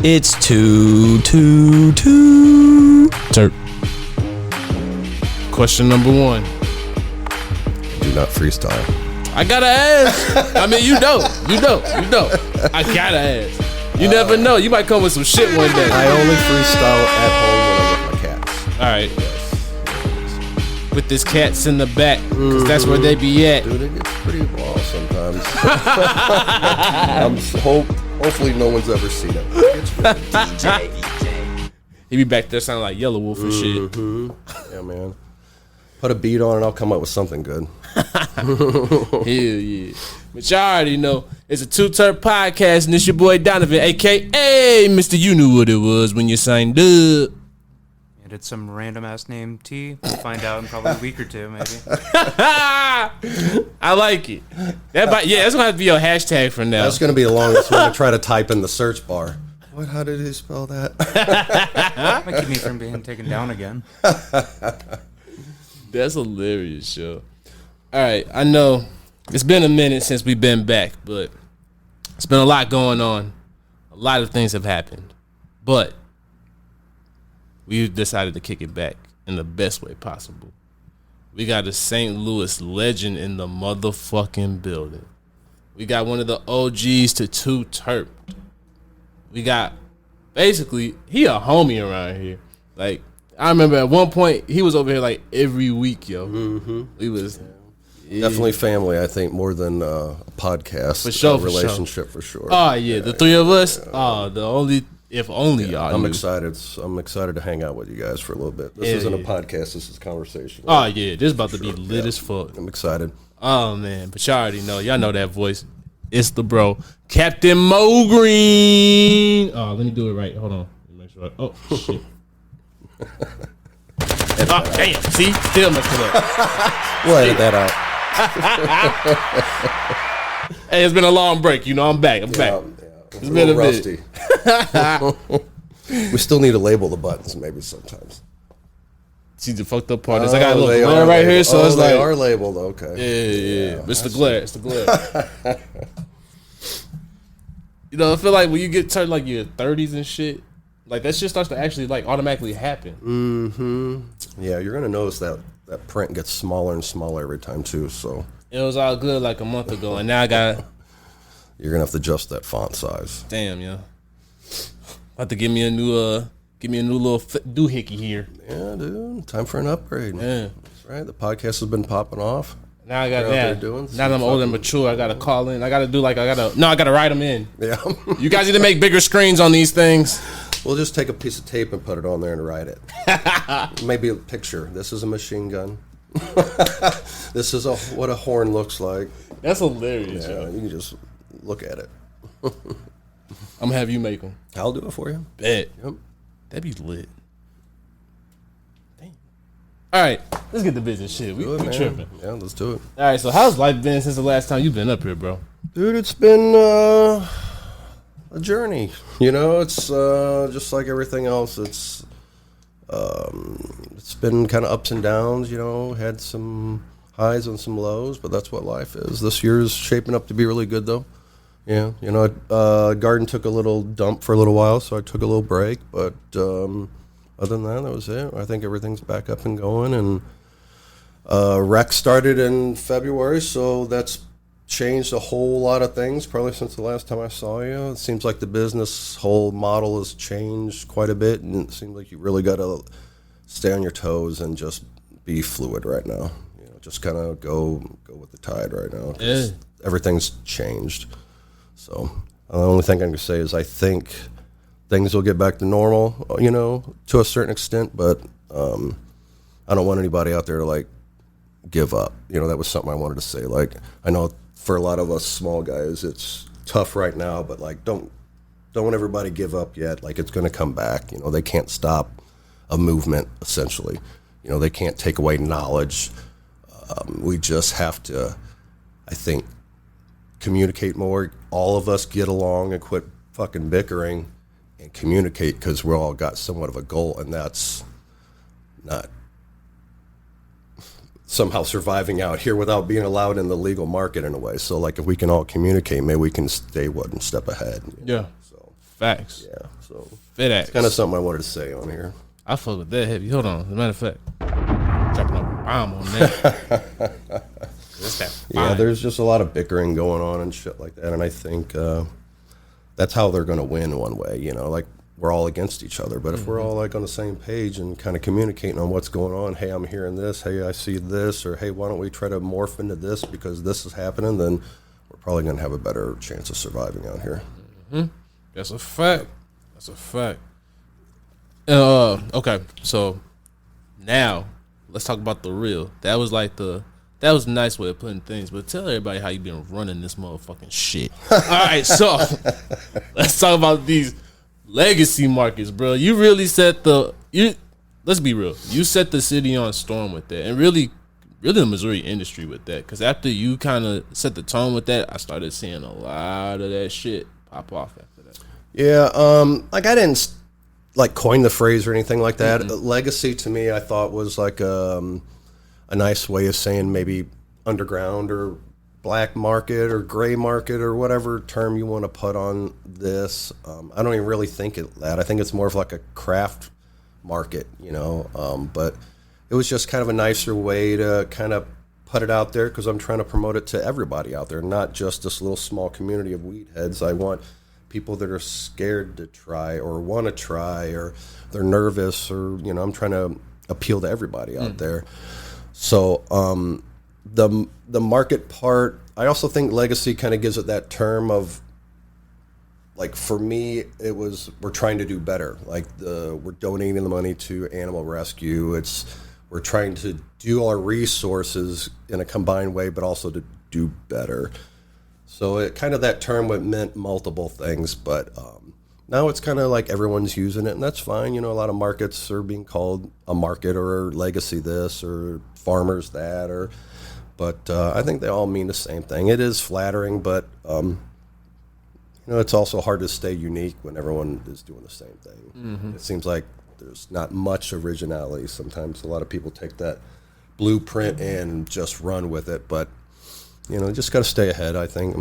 It's Too T3rpd. Question number 1. Do not freestyle. I gotta ask. I mean, you know. I gotta ask. You never know. You might come with some shit one day. I only freestyle at home when I'm with my cats. All right. With this cats in the back, because that's where they be at. Dude, it gets pretty raw sometimes. Hopefully no one's ever seen it. He be back there sounding like Yellow Wolf and shit. Yeah, man. Put a beat on and I'll come up with something good. Hell yeah. But y'all already know, it's a Too T3rpd podcast, and it's your boy Donovan, a.k.a. Mr. You Knew What It Was when you signed up. And it's some random ass name T. We'll find out in probably a week or two, maybe. I like it. That's gonna have to be your hashtag for now. That's gonna be the longest one to try to type in the search bar. What? How did he spell that? Might keep me from being taken down again. That's hilarious, yo. All right, I know it's been a minute since we've been back, but it's been a lot going on. A lot of things have happened, but we decided to kick it back in the best way possible. We got a St. Louis legend in the motherfucking building. We got one of the OGs to Too T3rpd. We got, basically, he a homie around here. Like, I remember at one point, he was over here like every week, yo. We was... Yeah. Definitely family, I think, more than a podcast. For sure, relationship, for sure. Oh, yeah, the three of us. Oh, the only... If only y'all I'm knew. excited. I'm excited to hang out with you guys for a little bit. This isn't a podcast. This is conversation. Oh, yeah. This is about to be lit as fuck. I'm excited. Oh, man. But y'all already know. Y'all know that voice. It's the bro, Captain Mo Green. Oh, let me do it right. Hold on. Let me make sure. Oh, shit. Oh, damn. See? Still messed it up. We'll edit that out. Hey, it's been a long break. You know, I'm back. I'm back. It's been a rusty. We still need to label the buttons maybe sometimes. See, the fucked up part is I got a little glare right here, so it's like... they are labeled, okay. Yeah. But it's the glare. It's the glare. You know, I feel like when you get turned like your 30s and shit, like that shit starts to actually like automatically happen. Yeah, you're gonna notice that print gets smaller and smaller every time too. So it was all good like a month ago, and now I got. You're gonna have to adjust that font size. Damn, yeah. About to give me a new little doohickey here. Yeah, dude, time for an upgrade. Yeah, that's right. The podcast has been popping off. Now I got that. Now that I'm older and mature, I gotta call in. I gotta write them in. Yeah. You guys need to make bigger screens on these things. We'll just take a piece of tape and put it on there and write it. Maybe a picture. This is a machine gun. This is what a horn looks like. That's hilarious. Yeah, you can just look at it. I'm gonna have you make them. I'll do it for you. Bet. Yep. That'd be lit. Damn. All right, let's get the business shit. We tripping. Yeah, let's do it. All right, so how's life been since the last time you've been up here, bro? Dude, it's been a journey. You know, it's just like everything else. It's been kind of ups and downs. You know, had some highs and some lows, but that's what life is. This year's shaping up to be really good, though. Yeah, you know, garden took a little dump for a little while, so I took a little break. But other than that was it. I think everything's back up and going. And rec started in February, so that's changed a whole lot of things probably since the last time I saw you. It seems like the business whole model has changed quite a bit, and it seems like you really got to stay on your toes and just be fluid right now. You know, just kind of go with the tide right now. Yeah. Everything's changed. So the only thing I can say is I think things will get back to normal, you know, to a certain extent, but I don't want anybody out there to, like, give up. You know, that was something I wanted to say. Like, I know for a lot of us small guys, it's tough right now, but, like, don't everybody give up yet. Like, it's going to come back. You know, they can't stop a movement, essentially. You know, they can't take away knowledge. We just have to, I think, communicate more. All of us get along and quit fucking bickering and communicate, because we all got somewhat of a goal, and that's not somehow surviving out here without being allowed in the legal market in a way. So, like, if we can all communicate, maybe we can stay one step ahead. Yeah. So Facts. Yeah, so Facts. it's kind of something I wanted to say on here. I fuck with that heavy. Hold on. As a matter of fact, dropping a bomb on that. That's that fire. Yeah, there's just a lot of bickering going on and shit like that, and I think that's how they're going to win one way. You know, like we're all against each other, but if we're all like on the same page and kind of communicating on what's going on, hey, I'm hearing this, hey, I see this, or hey, why don't we try to morph into this because this is happening, then we're probably going to have a better chance of surviving out here. Mm-hmm. That's a fact. That's a fact. Okay, so now let's talk about the real. That was a nice way of putting things, but tell everybody how you been running this motherfucking shit. All right, so let's talk about these legacy markets, bro. You really let's be real. You set the city on storm with that, and really the Missouri industry with that. Because after you kind of set the tone with that, I started seeing a lot of that shit pop off after that. Yeah, like I didn't like coin the phrase or anything like that. Mm-hmm. Legacy to me, I thought was like a nice way of saying maybe underground or black market or gray market or whatever term you want to put on this. I don't even really think that. I think it's more of like a craft market, you know. But it was just kind of a nicer way to kind of put it out there because I'm trying to promote it to everybody out there, not just this little small community of weed heads. I want people that are scared to try or want to try or they're nervous or, you know, I'm trying to appeal to everybody out there. So the market part, I also think legacy kind of gives it that term of, like, for me, it was we're trying to do better. Like we're donating the money to animal rescue. We're trying to do our resources in a combined way, but also to do better. So it kind of that term meant multiple things, but now it's kind of like everyone's using it, and that's fine. You know, a lot of markets are being called a market or legacy this or farmers that, but I think they all mean the same thing. It is flattering, but you know, it's also hard to stay unique when everyone is doing the same thing. Mm-hmm. It seems like there's not much originality. Sometimes a lot of people take that blueprint and just run with it, but you know, just got to stay ahead. I think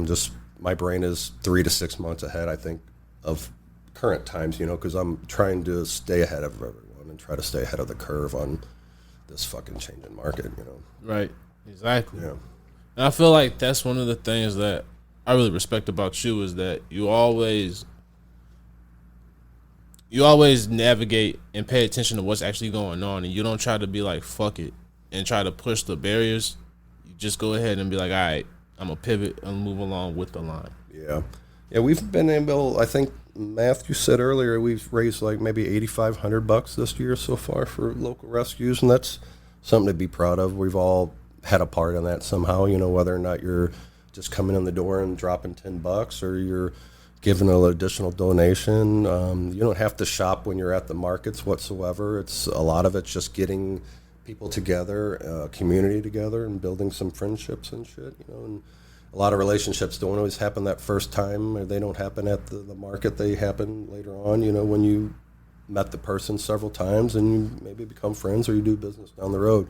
my brain is 3 to 6 months ahead, I think, of current times, you know, because I'm trying to stay ahead of everyone and try to stay ahead of the curve on this fucking changing market, you know. Right. Exactly. Yeah. And I feel like that's one of the things that I really respect about you is that you always navigate and pay attention to what's actually going on, and you don't try to be like, fuck it, and try to push the barriers. You just go ahead and be like, all right, I'm going to pivot and move along with the line. Yeah. Yeah, we've been able, I think, Matthew said earlier, we've raised like maybe $8,500 this year so far for local rescues, and that's something to be proud of. We've all had a part in that somehow, you know, whether or not you're just coming in the door and dropping $10 or you're giving an additional donation. You don't have to shop when you're at the markets whatsoever. It's a lot of it's just getting people together, community together, and building some friendships and shit, you know. And a lot of relationships don't always happen that first time, or they don't happen at the market. They happen later on, you know, when you met the person several times and you maybe become friends or you do business down the road.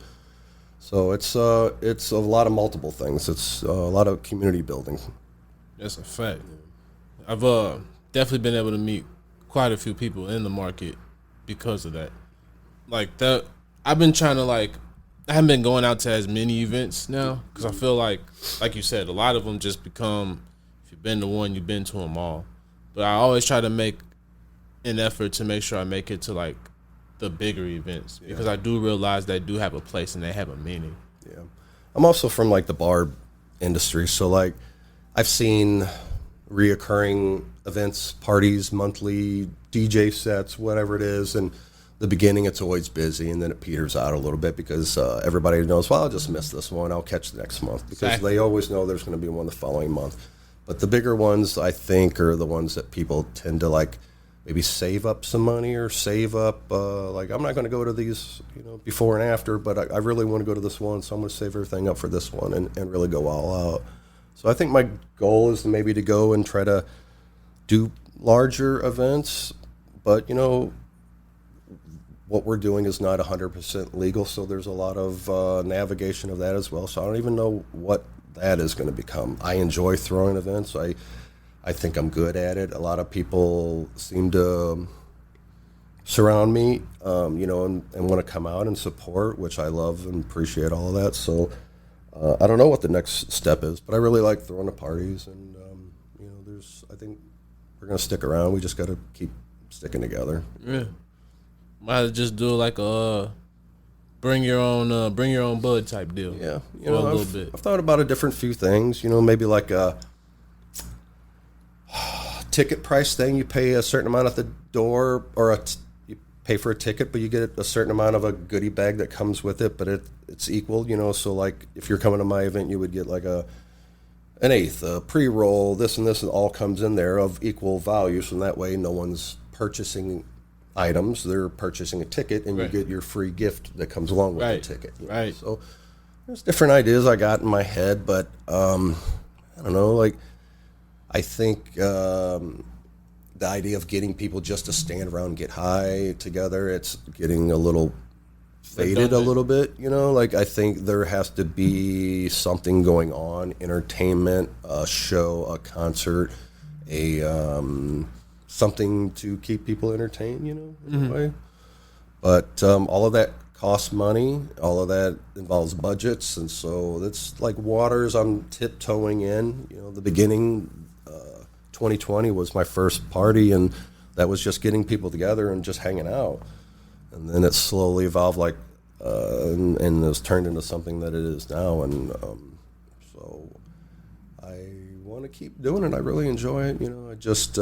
So it's a lot of multiple things. It's a lot of community building. That's a fact. I've definitely been able to meet quite a few people in the market because of that. Like that, I've been trying to I haven't been going out to as many events now because I feel like you said, a lot of them just become, if you've been to one, you've been to them all. But I always try to make an effort to make sure I make it to like the bigger events because I do realize they do have a place and they have a meaning. Yeah, I'm also from like the bar industry, so like I've seen reoccurring events, parties, monthly DJ sets, whatever it is, and the beginning it's always busy, and then it peters out a little bit because everybody knows, well, I'll just miss this one, I'll catch the next month, because they always know there's going to be one the following month. But the bigger ones, I think, are the ones that people tend to like maybe save up some money or save up, like, I'm not going to go to these, you know, before and after, but I really want to go to this one, so I'm going to save everything up for this one and really go all out. So I think my goal is maybe to go and try to do larger events, but, you know, what we're doing is not 100% legal, so there's a lot of navigation of that as well. So I don't even know what that is going to become. I enjoy throwing events. I I think I'm good at it. A lot of people seem to surround me, and want to come out and support, which I love and appreciate all of that. So I don't know what the next step is, but I really like throwing the parties, and I think we're gonna stick around. We just got to keep sticking together. Yeah, might just do like a bring your own bud type deal. Yeah, a little bit. I've thought about a different few things. Maybe like a ticket price thing. You pay a certain amount at the door, or you pay for a ticket, but you get a certain amount of a goodie bag that comes with it, but it's equal. So like if you're coming to my event, you would get like an eighth, a pre-roll, this and all comes in there of equal value. So that way no one's purchasing items, they're purchasing a ticket, and you get your free gift that comes along with the ticket. Right. So there's different ideas I got in my head, but I don't know, like I think the idea of getting people just to stand around and get high together, it's getting a little faded a little bit, like I think there has to be something going on, entertainment, a show, a concert, something to keep people entertained, in a way. But all of that costs money, all of that involves budgets, and so it's like waters I'm tiptoeing in. The beginning, 2020 was my first party, and that was just getting people together and just hanging out. And then it slowly evolved, and it was turned into something that it is now. And so I want to keep doing it. I really enjoy it. I just,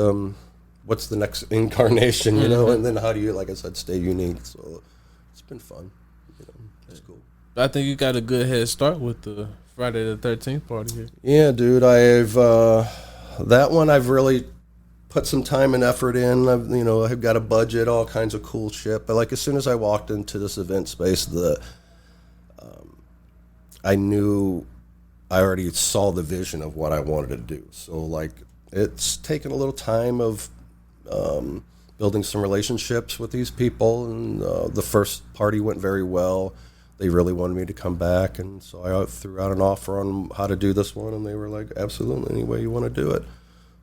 what's the next incarnation, and then how do you, like I said, stay unique. So it's been fun. It's cool. I think you got a good head start with the Friday the 13th party here. Yeah, dude. That one I've really put some time and effort in. I've got a budget, all kinds of cool shit. But like as soon as I walked into this event space, I knew I already saw the vision of what I wanted to do. So like it's taken a little time of building some relationships with these people, and the first party went very well. They really wanted me to come back, and so I threw out an offer on how to do this one, and they were like, absolutely, any way you want to do it.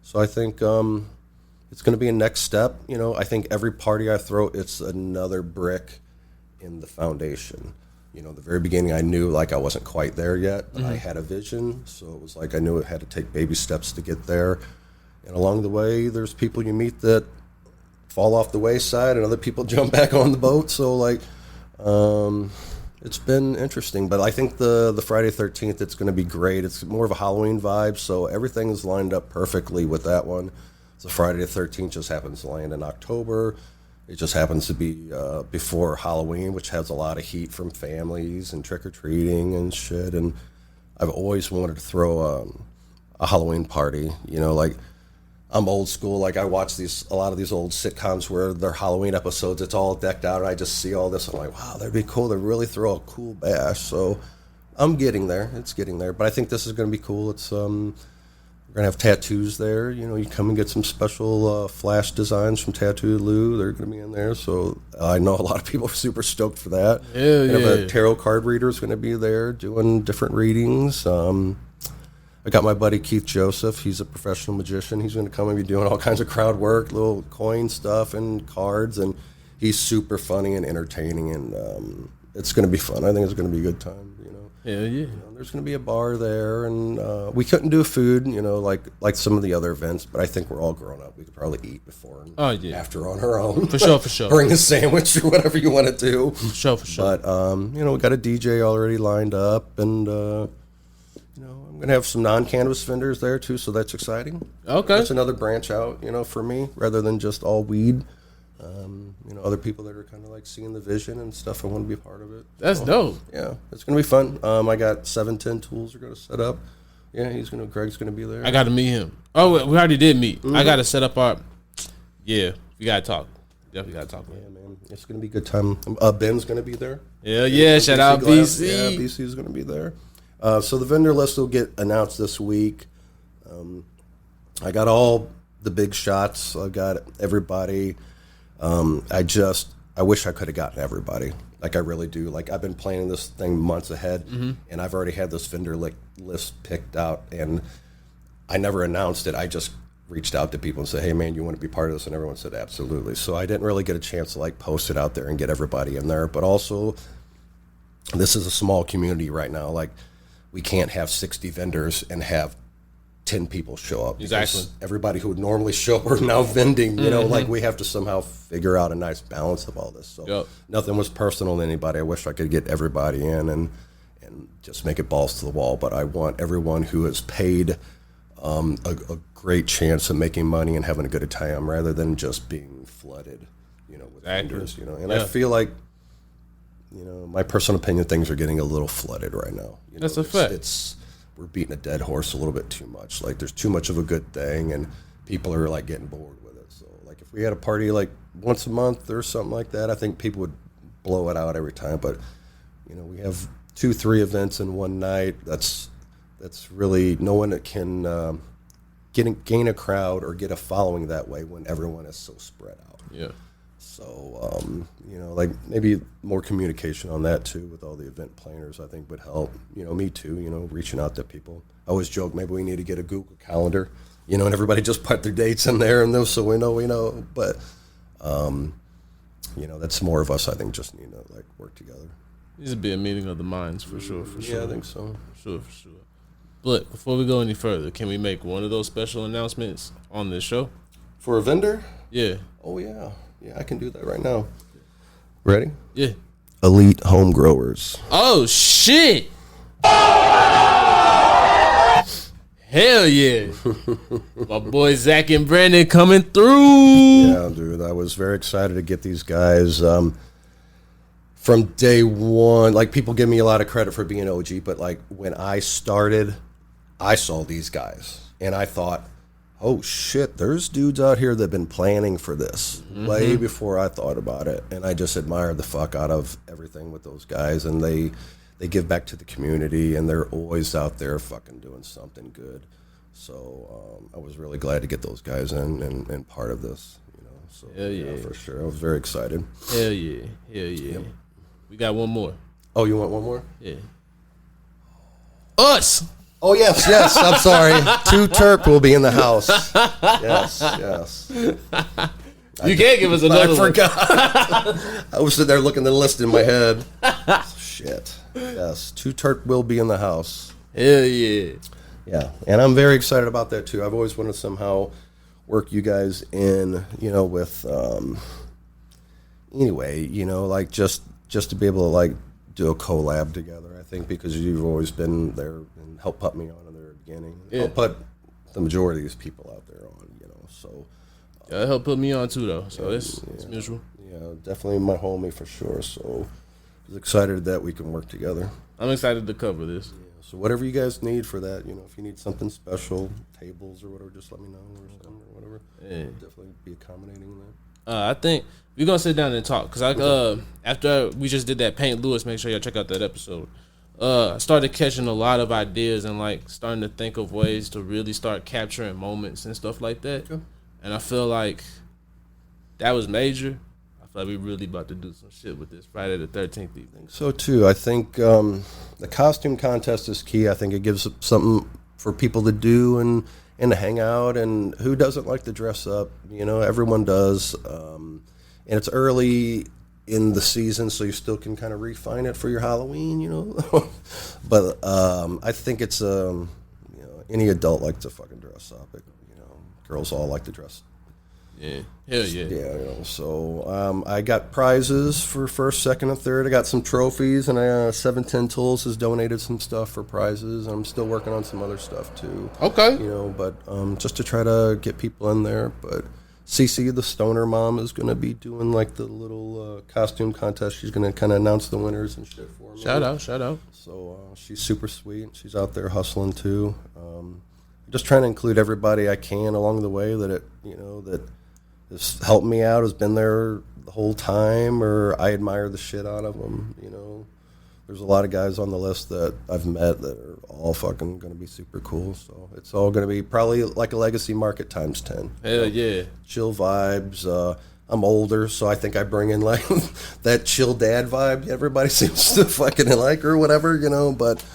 So I think it's going to be a next step. I think every party I throw, it's another brick in the foundation. The very beginning I knew like I wasn't quite there yet, but I had a vision, so it was like I knew it had to take baby steps to get there. And along the way, there's people you meet that fall off the wayside, and other people jump back on the boat. So like, it's been interesting. But I think the Friday 13th, it's going to be great. It's more of a Halloween vibe, so everything is lined up perfectly with that one. So Friday the 13th just happens to land in October. It just happens to be before Halloween, which has a lot of heat from families and trick-or-treating and shit. And I've always wanted to throw a Halloween party. Like I'm old school. Like I watch a lot of these old sitcoms where they're Halloween episodes. It's all decked out, and I just see all this. I'm like, wow, that'd be cool to really throw a cool bash. So I'm getting there. It's getting there. But I think this is going to be cool. It's we're going to have tattoos there. You come and get some special flash designs from Tattoo Lou. They're going to be in there. So I know a lot of people are super stoked for that. Yeah. A tarot card reader is going to be there doing different readings. I got my buddy Keith Joseph. He's a professional magician. He's going to come and be doing all kinds of crowd work, little coin stuff and cards. And he's super funny and entertaining. And it's going to be fun. I think it's going to be a good time, Hell yeah. There's going to be a bar there, and we couldn't do food, like some of the other events, but I think we're all grown up. We could probably eat before and after on our own. For sure. Bring a sandwich or whatever you want to do. For sure. But, we got a DJ already lined up, and, I'm going to have some non-cannabis vendors there, too, so that's exciting. Okay. That's another branch out, for me, rather than just all weed. Other people that are kind of like seeing the vision and stuff. I want to be a part of it. That's dope. Yeah, it's gonna be fun. I got 710 tools are gonna set up. Yeah, Greg's gonna be there. I got to meet him. Oh, we already did meet. I got to set up our. Yeah, we gotta talk. Definitely gotta talk. Yeah, man, it's gonna be a good time. Ben's gonna be there. Yeah. Shout out BC. Yeah, BC is gonna be there. So the vendor list will get announced this week. I got all the big shots. I got everybody. I wish I could have gotten everybody. Like I really do. Like I've been planning this thing months ahead, and I've already had this vendor list picked out, and I never announced it. I just reached out to people and said, hey, man, you want to be part of this? And everyone said, absolutely. So I didn't really get a chance to, like, post it out there and get everybody in there. But also, this is a small community right now. Like, we can't have 60 vendors and have 10 people show up. Exactly. Everybody who would normally show up are now vending. You know, like, we have to somehow figure out a nice balance of all this. So nothing was personal to anybody. I wish I could get everybody in and just make it balls to the wall. But I want everyone who has paid a great chance of making money and having a good time rather than just being flooded, you know, with vendors, you know. And I feel like, you know, my personal opinion, things are getting a little flooded right now. You know, That's a fact. We're beating a dead horse a little bit too much. Like, there's too much of a good thing, and people are, like, getting bored with it. So, like, if we had a party, like, once a month or something like that, I think people would blow it out every time. But, you know, we have 2-3 events in one night. That's really no one that can gain a crowd or get a following that way when everyone is so spread out. Yeah. So, you know, like, maybe more communication on that, too, with all the event planners, I think would help. You know, me, too, you know, reaching out to people. I always joke, maybe we need to get a Google Calendar, you know, and everybody just put their dates in there and those so we know. But, you know, that's more of us, I think, just need to, like, work together. Needs to be a meeting of the minds, for sure. Yeah, I think so. For sure. But before we go any further, can we make one of those special announcements on this show? For a vendor? Yeah. Oh, yeah. Yeah, I can do that right now. Ready? Yeah. Elite Home Growers. Oh, shit. Hell yeah. My boy Zach and Brandon coming through. Yeah, dude. I was very excited to get these guys. From day one, like, people give me a lot of credit for being OG, but, like, when I started, I saw these guys, and I thought, oh, shit, there's dudes out here that have been planning for this way before I thought about it, and I just admired the fuck out of everything with those guys, and they give back to the community, and they're always out there fucking doing something good. So I was really glad to get those guys in and part of this, you know. So, hell yeah. For sure. I was very excited. Hell yeah. Hell yeah. Yep. We got one more. Oh, you want one more? Yeah. Us. Oh, yes. I'm sorry. Too Terp will be in the house. Yes. You can't give us another one. I forgot. I was sitting there looking at the list in my head. Shit. Yes. Too Terp will be in the house. Hell yeah. Yeah. And I'm very excited about that, too. I've always wanted to somehow work you guys in, you know, with, anyway, you know, like, just to be able to, like, do a collab together, I think, because you've always been there and helped put me on in the beginning. Yeah. Help put the majority of these people out there on, you know, so. That helped put me on, too, though, so it's mutual. Yeah, definitely my homie for sure, so I was excited that we can work together. I'm excited to cover this. Yeah, so whatever you guys need for that, you know, if you need something special, tables or whatever, just let me know or something or whatever. Yeah. I'll definitely be accommodating in that. I think we're gonna sit down and talk because after we just did that Paint Lewis, make sure y'all check out that episode. I started catching a lot of ideas and, like, starting to think of ways to really start capturing moments and stuff like that. Okay. And I feel like that was major. I feel like we really about to do some shit with this Friday the 13th evening. So too, I think the costume contest is key. I think it gives something for people to do and to hang out, and who doesn't like to dress up? You know, everyone does. And it's early in the season, so you still can kind of refine it for your Halloween, you know. But I think it's you know, any adult likes to fucking dress up. You know, girls all like to dress. Yeah, hell yeah. Yeah, you know, so I got prizes for first, second, and third. I got some trophies, and 710 Tools has donated some stuff for prizes. I'm still working on some other stuff too. Okay. You know, but just to try to get people in there. But Cece, the stoner mom, is going to be doing, like, the little costume contest. She's going to kind of announce the winners and shit for me. Shout out. So she's super sweet. She's out there hustling too. Just trying to include everybody I can along the way that has helped me out, has been there the whole time, or I admire the shit out of them, you know. There's a lot of guys on the list that I've met that are all fucking going to be super cool, so it's all going to be probably like a legacy market times 10. Hell yeah. Chill vibes. I'm older, so I think I bring in, like, that chill dad vibe everybody seems to fucking like or whatever, you know, but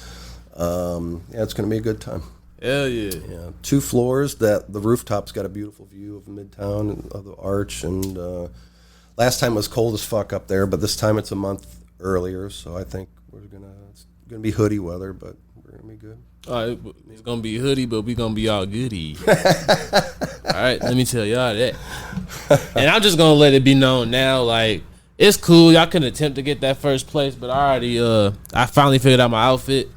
yeah, it's going to be a good time. Hell yeah. Yeah, 2 floors. That the rooftop's got a beautiful view of Midtown and of the Arch. And last time it was cold as fuck up there, but this time it's a month earlier, so I think it's gonna be hoodie weather, but we're gonna be good. All right, it's gonna be hoodie, but we gonna be all goody. All right, let me tell y'all that. And I'm just gonna let it be known now, like it's cool. Y'all can attempt to get that first place, but I finally figured out my outfit.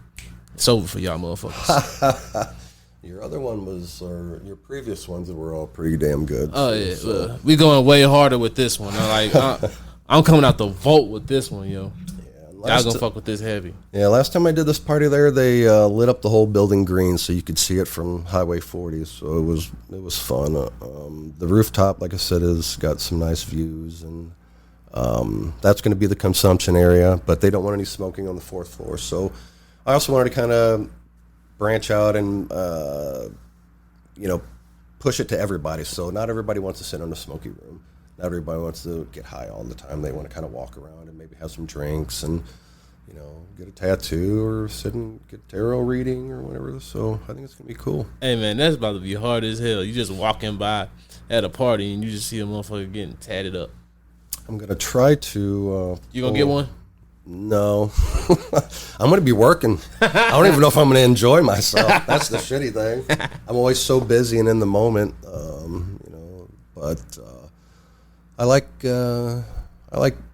It's over for y'all motherfuckers. Your other one was, or your previous ones were all pretty damn good. Oh yeah, we going way harder with this one. I'm coming out the vault with this one, yo. Y'all gonna fuck with this heavy. Yeah, last time I did this party there, they lit up the whole building green so you could see it from Highway 40. So it was fun. The rooftop, like I said, has got some nice views, and that's going to be the consumption area. But they don't want any smoking on the 4th floor. So I also wanted to kind of branch out and push it to everybody. So not everybody wants to sit in a smoky room. Not everybody wants to get high all the time. They want to kind of walk around and maybe have some drinks and, get a tattoo or sit and get tarot reading or whatever. So I think it's going to be cool. Hey, man, that's about to be hard as hell. You just walking by at a party and you just see a motherfucker getting tatted up. I'm going to try to... you going to get one? No. I'm going to be working. I don't even know if I'm going to enjoy myself. That's the shitty thing. I'm always so busy and in the moment, but... I like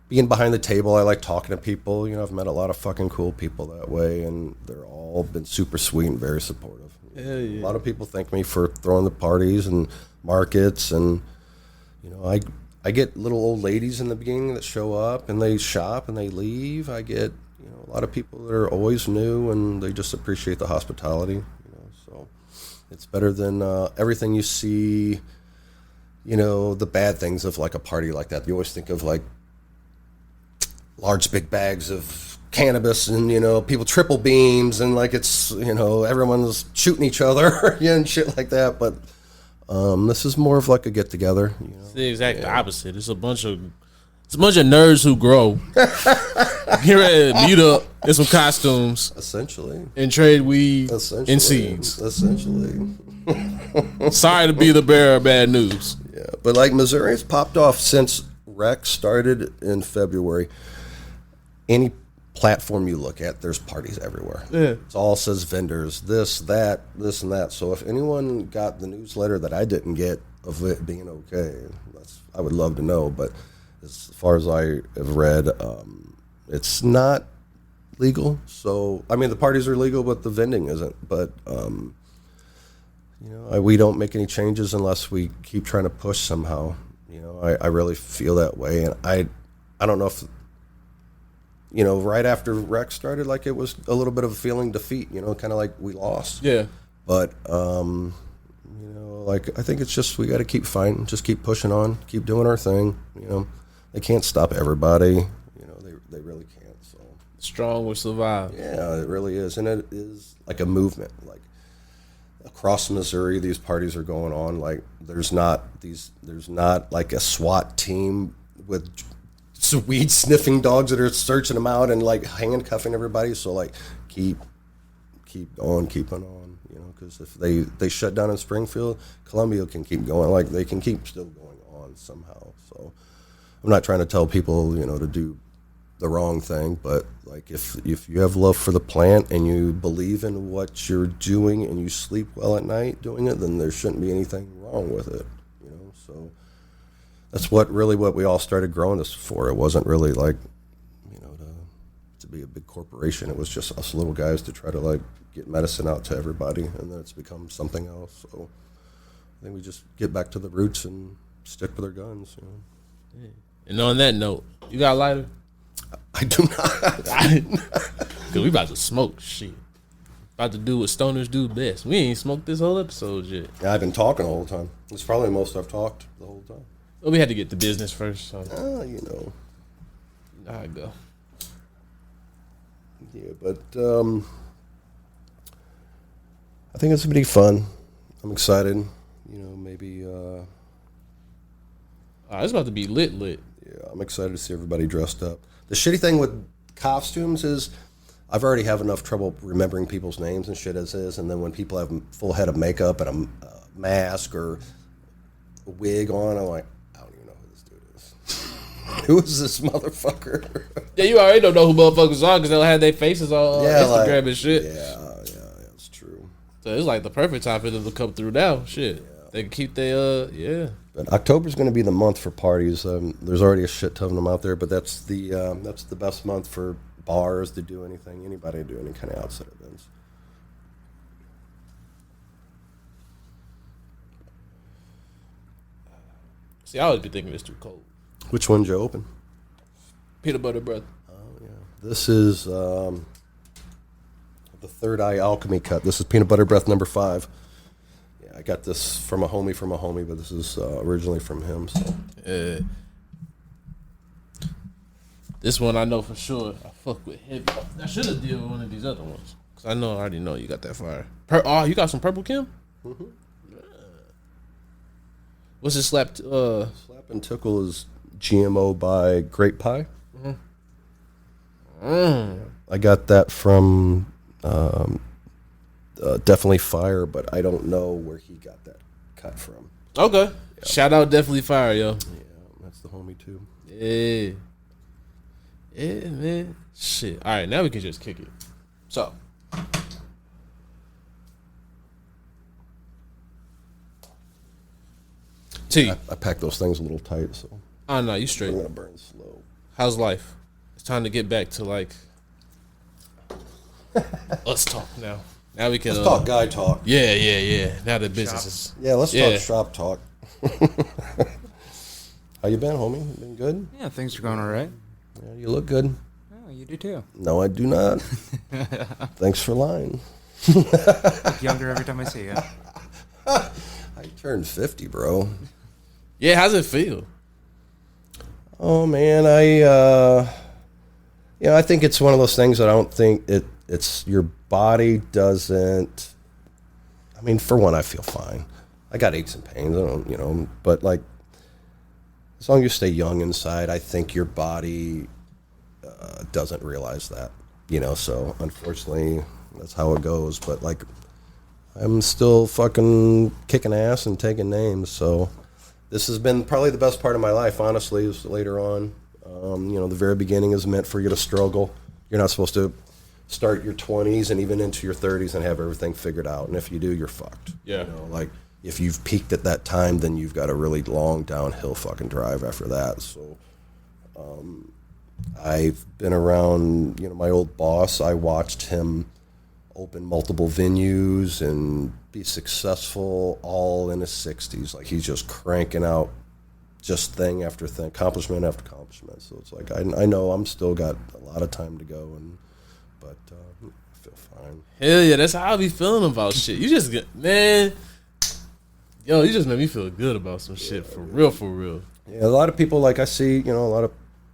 being behind the table. I like talking to people. I've met a lot of fucking cool people that way, and they're all been super sweet and very supportive. Yeah. A lot of people thank me for throwing the parties and markets, and I get little old ladies in the beginning that show up and they shop and they leave. I get a lot of people that are always new and they just appreciate the hospitality. So it's better than everything you see. The bad things of like a party like that. You always think of like large big bags of cannabis and, people triple beams and like it's, everyone's shooting each other and shit like that. But this is more of like a get together. It's the exact opposite. It's a bunch of nerds who grow. Get ready to meet up in some costumes. Essentially. And trade weed and seeds. Essentially. Sorry to be the bearer of bad news. Yeah, but like Missouri's popped off since rec started in February. Any platform you look at, there's parties everywhere. Yeah. It all says vendors, this, that, this, and that. So if anyone got the newsletter that I didn't get of it being okay, I would love to know. But as far as I have read, it's not legal. So, I mean, the parties are legal, but the vending isn't. But, we don't make any changes unless we keep trying to push somehow. I really feel that way. And I don't know if, right after rec started, like it was a little bit of a feeling defeat, kind of like we lost. Yeah. But, like I think it's just we got to keep fighting, just keep pushing on, keep doing our thing. They can't stop everybody. They really can't. So strong will survive. Yeah, it really is, and it is like a movement. Like across Missouri, these parties are going on. Like there's not like a SWAT team with weed sniffing dogs that are searching them out and like handcuffing everybody. So like keep on keeping on, because if they shut down in Springfield, Columbia can keep going. Like they can keep still going on somehow. So I'm not trying to tell people, to do the wrong thing, but like if you have love for the plant and you believe in what you're doing and you sleep well at night doing it, then there shouldn't be anything wrong with it. So that's what we all started growing this for. It wasn't really like to be a big corporation. It was just us little guys to try to like get medicine out to everybody, and then it's become something else. So I think we just get back to the roots and stick with our guns. Yeah. And on that note, you got a lighter? I do not. Cause we about to smoke shit. About to do what stoners do best. We ain't smoked this whole episode yet. Yeah, I've been talking the whole time. It's probably the most I've talked the whole time. Well, we had to get to business first. So. You know. How it go. Yeah, but I think it's going to be fun. I'm excited. Maybe... it's about to be lit. Yeah, I'm excited to see everybody dressed up. The shitty thing with costumes is I've already have enough trouble remembering people's names and shit as is, and then when people have a full head of makeup and a mask or a wig on, I'm like, I don't even know who this dude is. Who is this motherfucker? Yeah, you already don't know who motherfuckers are because they'll have their faces on Instagram and shit. Yeah, that's true. So it's like the perfect time for them to come through now. Shit. Yeah. They can keep their, But October's going to be the month for parties. There's already a shit ton of them out there, but that's the best month for bars to do anything, anybody to do any kind of outside events. See, I always be thinking it's too cold. Which one'd you open? Peanut butter bread. Oh, yeah. This is the Third Eye Alchemy cut. This is peanut butter breath number 5. I got this from a homie, but this is originally from him. So. This one I know for sure. I fuck with him. I should have did one of these other ones because I already know you got that fire. You got some purple Kim? Mm-hmm. Yeah. What's it slap? Slap and Tickle is GMO by Grape Pie. Mm-hmm. I got that from Definitely Fire, but I don't know where he got that cut from. Okay. Yeah. Shout out Definitely Fire, yo. Yeah, that's the homie too. Yeah. Yeah, man. Shit. All right, now we can just kick it. So. T. I pack those things a little tight, so. Oh, no, you straight. I'm going to burn slow. How's life? It's time to get back to, like, let's talk now. Now we can. Let's talk guy talk. Yeah. Now the business is. Yeah, let's talk shop talk. How you been, homie? You been good? Yeah, things are going all right. Yeah, you look good. Oh, you do too. No, I do not. Thanks for lying. Look younger every time I see you. I turned 50, bro. Yeah, how's it feel? Oh man, I think it's one of those things that I don't think it's your body doesn't. I mean, for one, I feel fine. I got aches and pains, I don't, but like, as long as you stay young inside, I think your body doesn't realize that, so unfortunately, that's how it goes. But like, I'm still fucking kicking ass and taking names, so this has been probably the best part of my life, honestly, is later on. The very beginning is meant for you to struggle. You're not supposed to start your 20s and even into your 30s and have everything figured out. And if you do, you're fucked. Yeah. Like, if you've peaked at that time, then you've got a really long downhill fucking drive after that. So, I've been around, my old boss. I watched him open multiple venues and be successful all in his 60s. Like, he's just cranking out just thing after thing, accomplishment after accomplishment. So it's like, I know I'm still got a lot of time to go, but I feel fine. Hell yeah, that's how I be feeling about shit. You just get, man, yo, you just made me feel good about some shit, for real. Yeah, a lot of people, like, I see, a lot of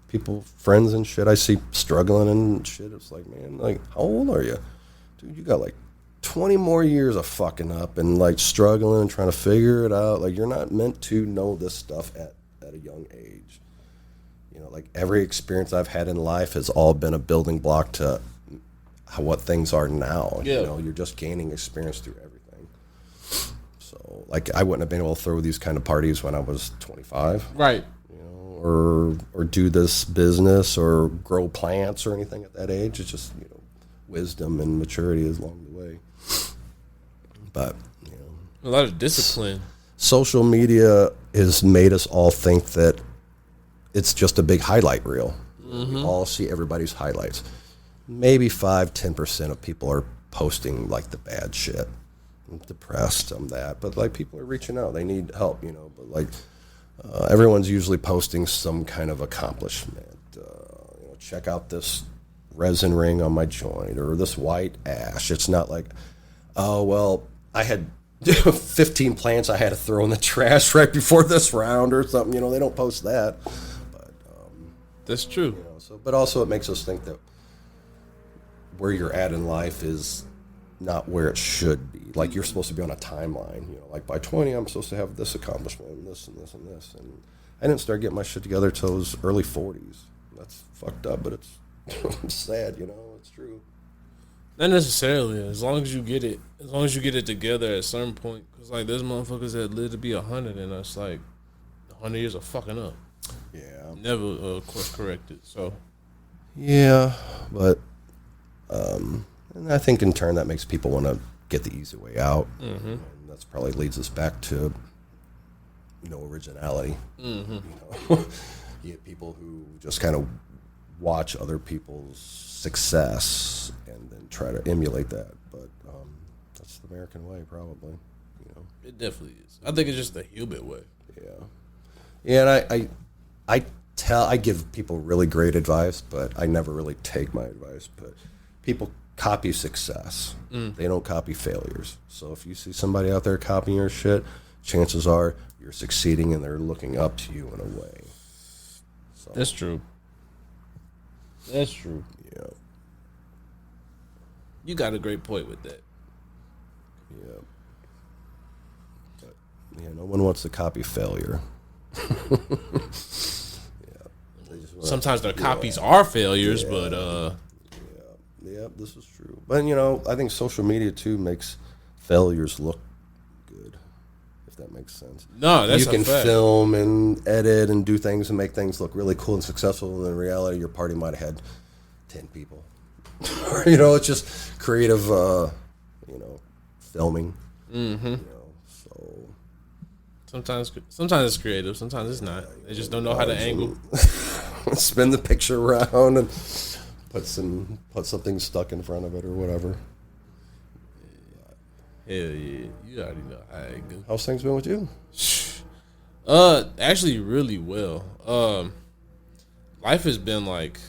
people, friends and shit, I see struggling and shit. It's like, man, like, how old are you? Dude, you got like 20 more years of fucking up and like struggling and trying to figure it out. Like, you're not meant to know this stuff at a young age. Like, every experience I've had in life has all been a building block to what things are now. Yeah. You're just gaining experience through everything. So, like, I wouldn't have been able to throw these kind of parties when I was 25. Right. Or do this business or grow plants or anything at that age. It's just, wisdom and maturity is along the way. But, a lot of discipline. Social media has made us all think that it's just a big highlight reel. Mm-hmm. We all see everybody's highlights. Maybe 5-10% of people are posting like the bad shit. I'm depressed, I'm that. But like, people are reaching out. They need help, But like, everyone's usually posting some kind of accomplishment. Check out this resin ring on my joint or this white ash. It's not like, oh, well, I had 15 plants I had to throw in the trash right before this round or something. They don't post that. But that's true. But also it makes us think that where you're at in life is not where it should be. Like, you're supposed to be on a timeline. Like, by 20, I'm supposed to have this accomplishment and this and this and this. And I didn't start getting my shit together till I was early 40s. That's fucked up, but it's sad, it's true. Not necessarily. As long as you get it together at a certain point. Because, like, there's motherfuckers that live to be 100, and it's like 100 years of fucking up. Yeah. Never course corrected. So. Yeah, but and I think in turn that makes people want to get the easy way out. Mm-hmm. And that's probably leads us back to, originality. Mm-hmm. You get people who just kind of watch other people's success and then try to emulate that. But that's the American way, probably. It definitely is. I think it's just the human way. Yeah. Yeah, and I give people really great advice, but I never really take my advice. But people copy success. They don't copy failures. So if you see somebody out there copying your shit, chances are you're succeeding and they're looking up to you in a way. So, That's true. That's true. yeah. You got a great point with that. Yeah. But, no one wants to copy failure. Sometimes their copies are failures, but Yeah, this is true. But I think social media too makes failures look good, if that makes sense. No, that's you can a fact. film and edit and do things and make things look really cool and successful. And in reality, your party might have had 10 people. It's just creative, filming. Mm-hmm. So sometimes it's creative, sometimes it's not. They just don't know how to angle. Spin the picture around and put something stuck in front of it or whatever. Hell yeah, you already know how I go. How's things been with you? Actually really well. Life has been like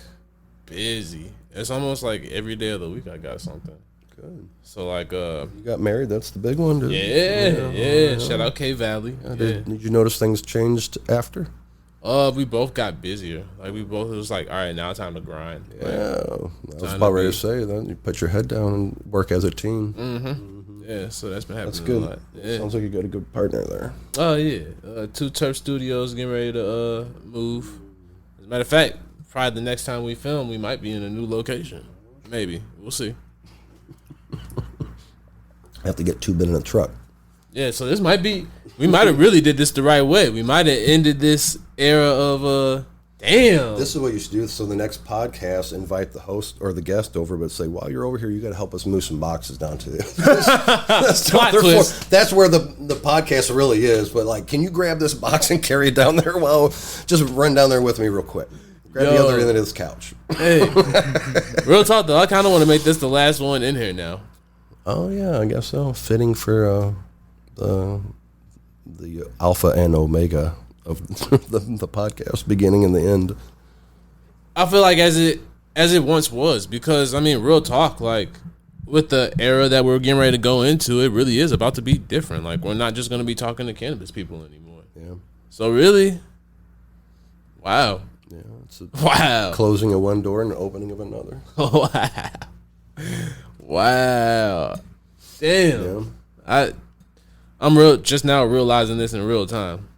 busy. It's almost like every day of the week I got something. Good. So like you got married, that's the big one, dude. Yeah. Shout out K Valley. Did you notice things changed after? We both got busier. Like it was like, all right, now time to grind. Yeah, I was about ready to say that. You put your head down and work as a team. Mm-hmm. Yeah, so that's been happening. That's good. A lot. Yeah. Sounds like you got a good partner there. Oh yeah, Too T3rpd Studios getting ready to move. As a matter of fact, probably the next time we film, we might be in a new location. Maybe we'll see. I have to get tubed in a truck. Yeah, so this might be. We might have really did this the right way. We might have ended this era of damn. This is what you should do. So the next podcast, invite the host or the guest over, but say, while you're over here, you got to help us move some boxes down to that's where the podcast really is. But like, can you grab this box and carry it down there? Well, just run down there with me real quick. Grab the other end of this couch. Hey, real talk though. I kind of want to make this the last one in here now. Oh yeah, I guess so. Fitting for the alpha and omega of the podcast, beginning and the end. I feel like as it once was, because I mean, real talk, like with the era that we're getting ready to go into, it really is about to be different. Like we're not just going to be talking to cannabis people anymore. Yeah. So really, wow. Yeah. It's Wow. Closing of one door and the opening of another. Wow. Wow. Damn. Yeah. I'm just now realizing this in real time.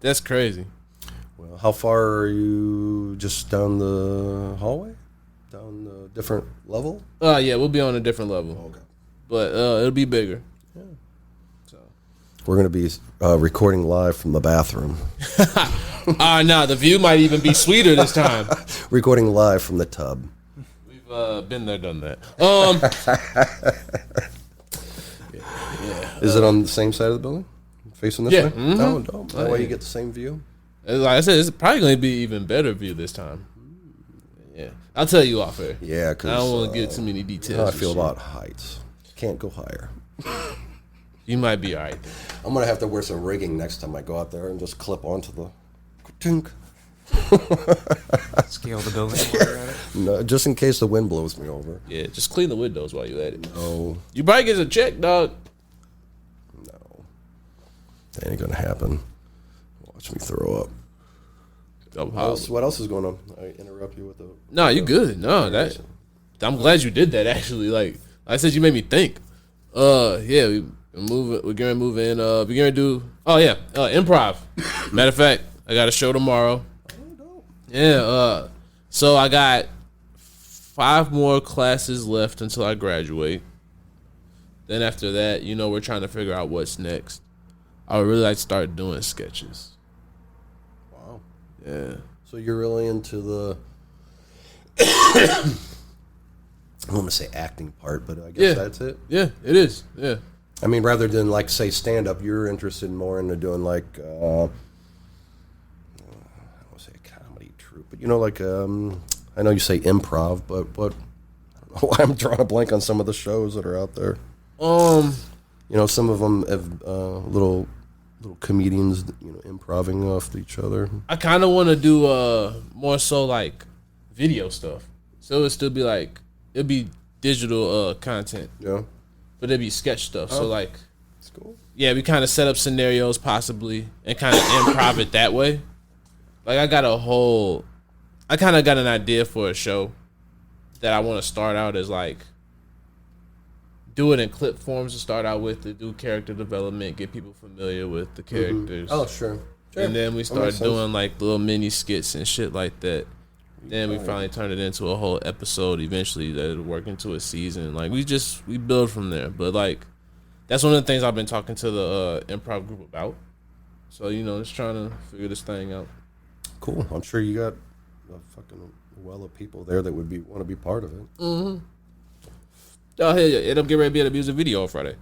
That's crazy. Well, how far are you? Just down the hallway? Down the different level? Yeah, we'll be on a different level. Okay. But it'll be bigger. Yeah. So We're going to be recording live from the bathroom. Nah, the view might even be sweeter this time. Recording live from the tub. We've been there, done that. Is it on the same side of the building? Facing this Yeah. way? Mm-hmm. Oh, dope. That way you get the same view? Like I said, it's probably going to be even better view this time. Yeah. I'll tell you off air. Yeah, because I don't want to give too many details. how I feel about heights. Can't go higher. You might be all right. I'm going to have to wear some rigging next time I go out there and just clip onto the... Tink. Scale the building while you're at it. No, just in case the wind blows me over. Yeah, just clean the windows while you at it. No. You probably get a check, dog. No. That ain't going to happen. Watch me throw up. What else is going on? I interrupt you with the... No, you good. No, I'm glad you did that, actually. Like I said, you made me think. Yeah, we're going to move in. We're going to do... Oh, yeah, improv. Matter of fact, I got a show tomorrow. Yeah, so I got 5 more classes left until I graduate. Then after that, we're trying to figure out what's next. I would really like to start doing sketches. Wow. Yeah. So you're really into the, I don't want to say acting part, but I guess that's it. Yeah, it is. Yeah. I mean, rather than like say stand up, you're interested more into doing like, I don't want to say a comedy troupe, but like, I know you say improv, but I don't know why I'm drawing a blank on some of the shows that are out there. Some of them have little comedians, improving off each other. I kind of want to do more so like video stuff. So it'd still be like, it'd be digital content. Yeah. But it'd be sketch stuff. So like, that's cool. Yeah, we kind of set up scenarios possibly and kind of improv it that way. Like I kind of got an idea for a show that I want to start out as like, do it in clip forms to start out with, to do character development, get people familiar with the characters. Oh, sure. And then we start doing like little mini skits and shit like that. Then we finally turned it into a whole episode eventually that'll work into a season. Like we build from there. But like that's one of the things I've been talking to the improv group about. So, just trying to figure this thing out. Cool. I'm sure you got a fucking well of people there that would want to be part of it. Mm-hmm. Oh, hell yeah. It'll get ready to be at a music video on Friday.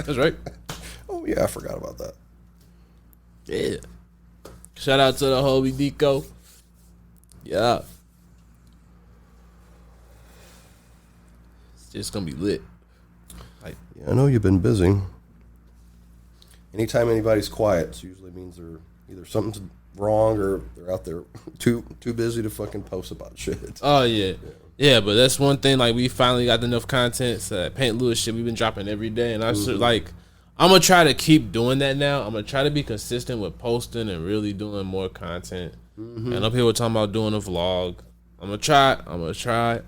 That's right. Oh, yeah. I forgot about that. Yeah. Shout out to the homie Nico. Yeah. It's just going to be lit. Like, Yeah, I know you've been busy. Anytime anybody's quiet, it usually means they're either something's wrong or they're out there too busy to fucking post about shit. Oh, yeah. Yeah, but that's one thing. Like, we finally got enough content. So Paint Lewis shit we've been dropping every day. And I'm going to try to keep doing that now. I'm going to try to be consistent with posting and really doing more content. Mm-hmm. And up here we're talking about doing a vlog. I'm going to try to try to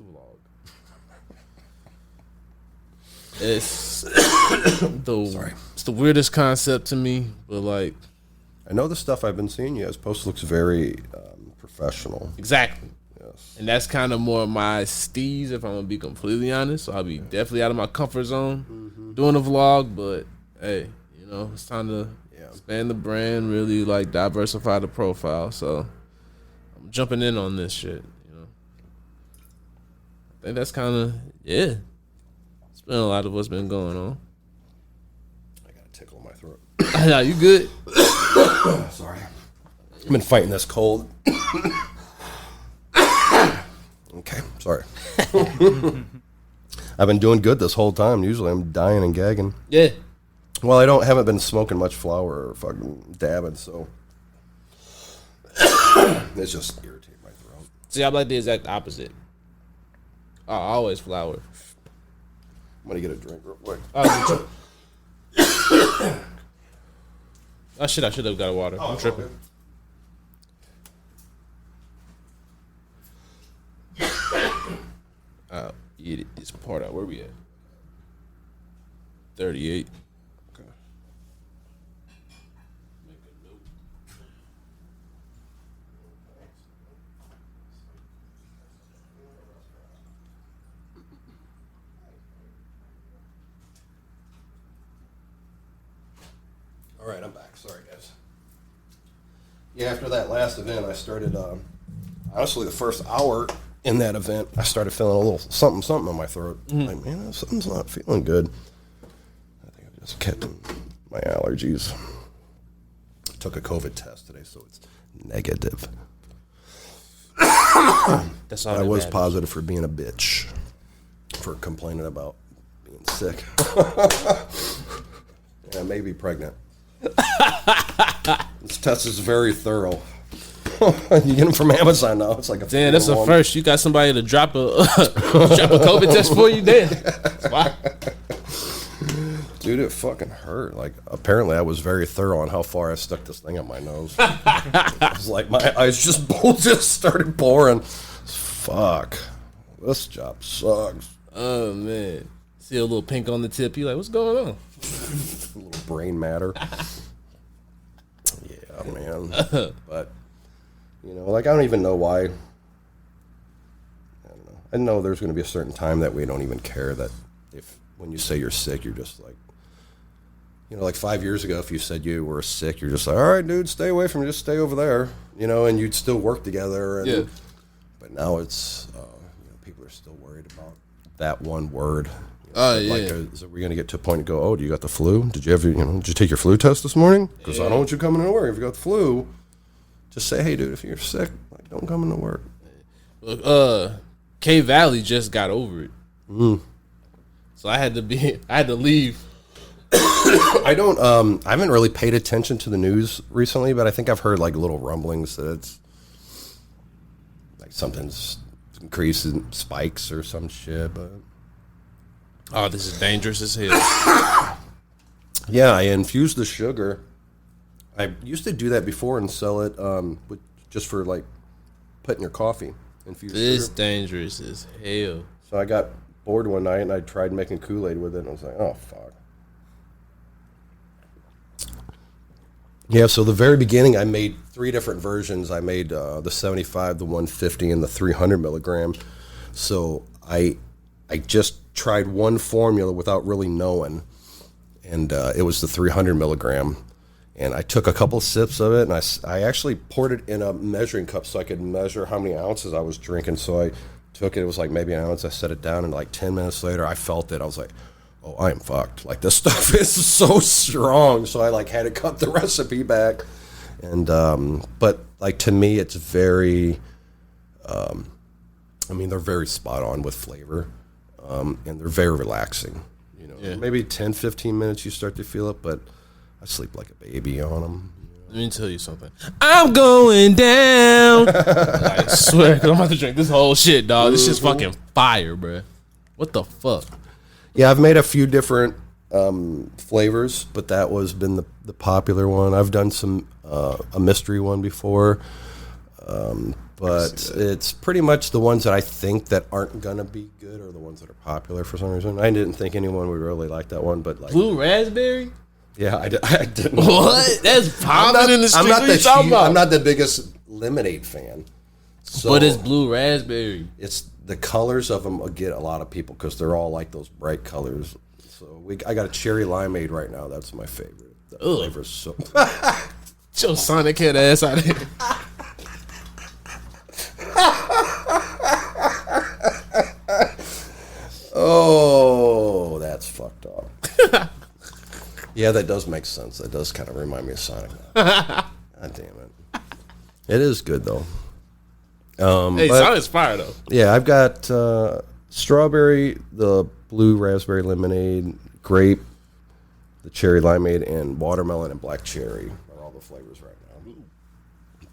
vlog. It's the weirdest concept to me, but like, I know the stuff I've been seeing you guys post looks very professional. Exactly. Yes. And that's kind of more my steez, if I'm going to be completely honest. So I'll be definitely out of my comfort zone doing a vlog, but hey, it's time to expand the brand, really like diversify the profile. So I'm jumping in on this shit, I think that's kind of, it's been a lot of what's been going on. I got a tickle in my throat. Nah, you good? Sorry. I've been fighting this cold. Okay, sorry. I've been doing good this whole time. Usually I'm dying and gagging. Yeah. Well, I haven't been smoking much flower or fucking dabbing, so it's just irritating my throat. See, I'm like the exact opposite. I always flower. I'm gonna get a drink real quick. I should have got water. I'm tripping. I'll eat it. This part out. Where we at? 38. Okay. Make a note. All right, I'm back. Sorry, guys. Yeah, after that last event, I started, honestly, the first hour in that event, I started feeling a little something in my throat. Like, man, something's not feeling good. I think I've just kept my allergies. Took a COVID test today, so it's negative. That's all I was matters. positive for being a bitch, for complaining about being sick. Yeah, maybe pregnant. This test is very thorough. You get them from Amazon now. It's like a Damn, that's a first. You got somebody to drop a COVID test for you, damn. Wow. Dude, it fucking hurt. Like, apparently I was very thorough on how far I stuck this thing up my nose. It was like my eyes just started pouring. Fuck. This job sucks. Oh, man. See a little pink on the tip. You like, what's going on? A little brain matter. Yeah, man. But You know, like I don't even know why. I don't know. I know there's going to be a certain time that we don't even care that if when you say you're sick, you're just like, you know, like 5 years ago, if you said you were sick, you're just like, all right, dude, stay away from me, just stay over there, you know, and you'd still work together. And, Yeah. But now it's, you know, people are still worried about that one word. Yeah. Like, are we going to get to a point and go, oh, do you got the flu? Did you did you take your flu test this morning? Because I don't want you coming into work. If you got the flu, just say, hey, dude, if you're sick, like, don't come into work. Look, K Valley just got over it. So I had to leave. I haven't really paid attention to the news recently, but I think I've heard like little rumblings that it's like something's increasing spikes or some shit, but. Oh, this is dangerous as hell. Yeah, I infused the sugar. I used to do that before and sell it just for like putting your coffee. Infused This sugar. dangerous as hell. So I got bored one night and I tried making Kool Aid with it and I was like, oh fuck. Yeah, so the very beginning I made 3 different versions. I made the 75, the 150, and the 300 milligram. So I just tried one formula without really knowing, and it was the 300 milligram. And I took a couple sips of it, and I actually poured it in a measuring cup so I could measure how many ounces I was drinking. So I took it. It was like maybe an ounce. I set it down, and like 10 minutes later, I felt it. I was like, oh, I am fucked. Like, this stuff is so strong. So I like had to cut the recipe back. And but like to me, it's very. I mean, they're very spot on with flavor, and they're very relaxing. You know, maybe 10, 15 minutes you start to feel it, but I sleep like a baby on them. Let me tell you something. I'm going down. I swear, 'cause I'm about to drink this whole shit, dog. This shit's fucking fire, bro. What the fuck? Yeah, I've made a few different flavors, but that was been the popular one. I've done some a mystery one before, but it's pretty much the ones that I think that aren't gonna be good are the ones that are popular for some reason. I didn't think anyone would really like that one, but like Blue Raspberry? yeah, I didn't. What? That's popping in the street. What are you talking about? I'm not the biggest lemonade fan. So But it's Blue Raspberry. it's the colors of them get a lot of people because they're all like those bright colors. So I got a cherry limeade right now. That's my favorite. That flavor's so. Get your Sonic head ass out of here. Oh, that's fucked up. Yeah, that does make sense. That does kind of remind me of Sonic. God damn it. It is good though. Hey, Sonic's fire though. Yeah, I've got strawberry, the blue raspberry lemonade, grape, the cherry limeade, and watermelon and black cherry are all the flavors right now.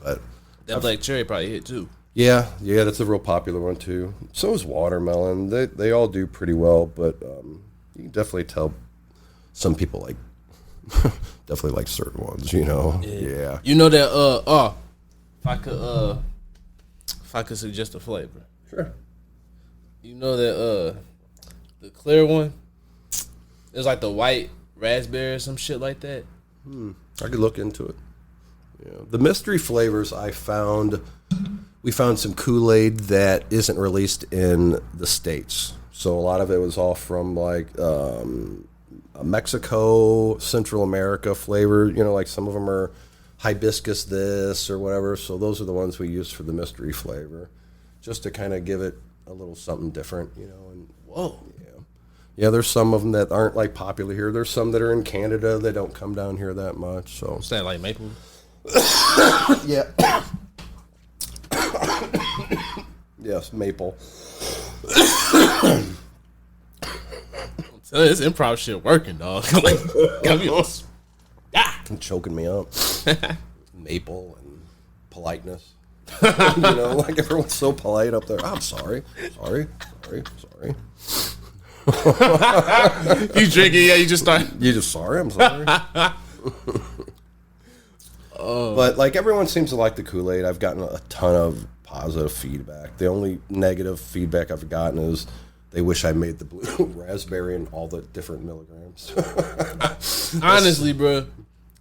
But That black cherry probably hit too. yeah, that's a real popular one too. So is watermelon. They all do pretty well, but you can definitely tell some people like definitely like certain ones. You know, yeah. You know that if I could suggest a flavor. Sure. You know that the clear one? It's like the white raspberry or some shit like that. I could look into it. Yeah. The mystery flavors we found some Kool Aid that isn't released in the States. So a lot of it was all from like Mexico, Central America flavor. You know, like some of them are hibiscus this or whatever. So those are the ones we use for the mystery flavor, just to kind of give it a little something different. You know, and Whoa. yeah, there's some of them that aren't like popular here. There's some that are in Canada. They don't come down here that much. So Is that like maple? yeah. Yes, maple. This improv shit working, dog. Like, got me on. Choking me up. Maple and politeness. You know, like everyone's so polite up there. I'm sorry. Sorry. You drinking, yeah, you just start. You just sorry? I'm sorry. But like everyone seems to like the Kool Aid. I've gotten a ton of positive feedback. The only negative feedback I've gotten is they wish I made the blue raspberry and all the different milligrams. Honestly, bro,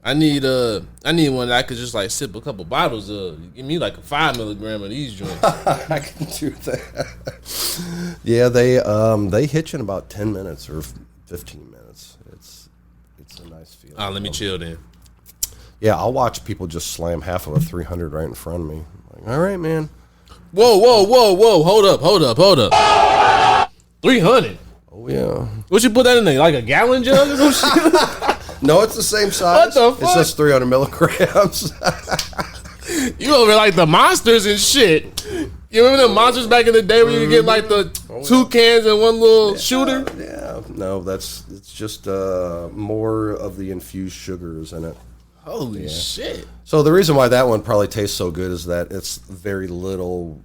I need one that I could just like sip a couple bottles of. Give me like a 5 milligram of these joints. I can do that. Yeah, they hit you in about 10 minutes or 15 minutes. It's a nice feeling. Let me chill then. Yeah, I'll watch people just slam half of a 300 right in front of me. Like, all right, man. Whoa. Hold up. 300. Oh, yeah. What you put that in there? Like a gallon jug or some shit? No, it's the same size. What the fuck? It's just 300 milligrams. You over like the monsters and shit. You remember the monsters back in the day where you get like the 2 cans and one little shooter? Yeah. No, it's just more of the infused sugars in it. Holy shit. So the reason why that one probably tastes so good is that it's very little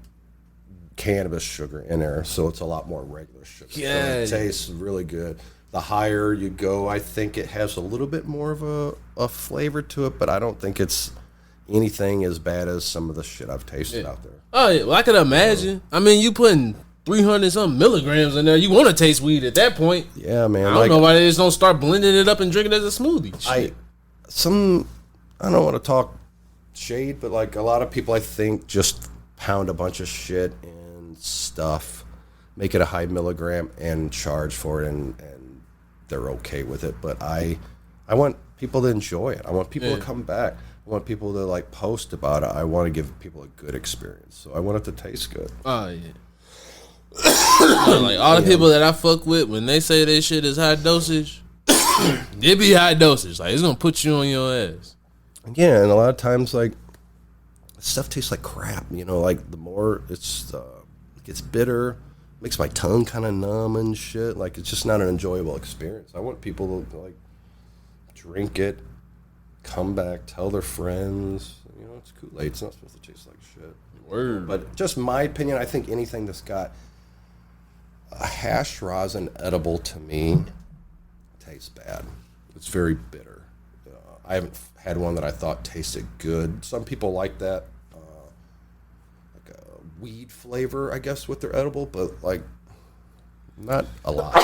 cannabis sugar in there, so it's a lot more regular sugar. Yeah. So it tastes really good. The higher you go, I think it has a little bit more of a flavor to it, but I don't think it's anything as bad as some of the shit I've tasted out there. Oh, yeah. Well, I could imagine. I mean, you putting 300 some milligrams in there. You want to taste weed at that point. Yeah, man. I don't know why they just don't start blending it up and drinking it as a smoothie. Shit. I don't want to talk shade, but like a lot of people, I think, just pound a bunch of shit and stuff, make it a high milligram, and charge for it, and they're okay with it. But I want people to enjoy it. I want people to come back. I want people to like post about it. I want to give people a good experience. So I want it to taste good. Oh yeah. Like all the people that I fuck with, when they say they shit is high dosage, it be high dosage. Like it's gonna put you on your ass. Yeah, and a lot of times like stuff tastes like crap. You know, like the more it gets bitter, makes my tongue kind of numb and shit. Like it's just not an enjoyable experience. I want people to like drink it, come back, tell their friends. You know, it's Kool Aid. It's not supposed to taste like shit. Word. But just my opinion, I think anything that's got a hash rosin edible to me tastes bad. It's very bitter. I haven't had one that I thought tasted good. Some people like that, like a weed flavor, I guess, with their edible, but like not a lot.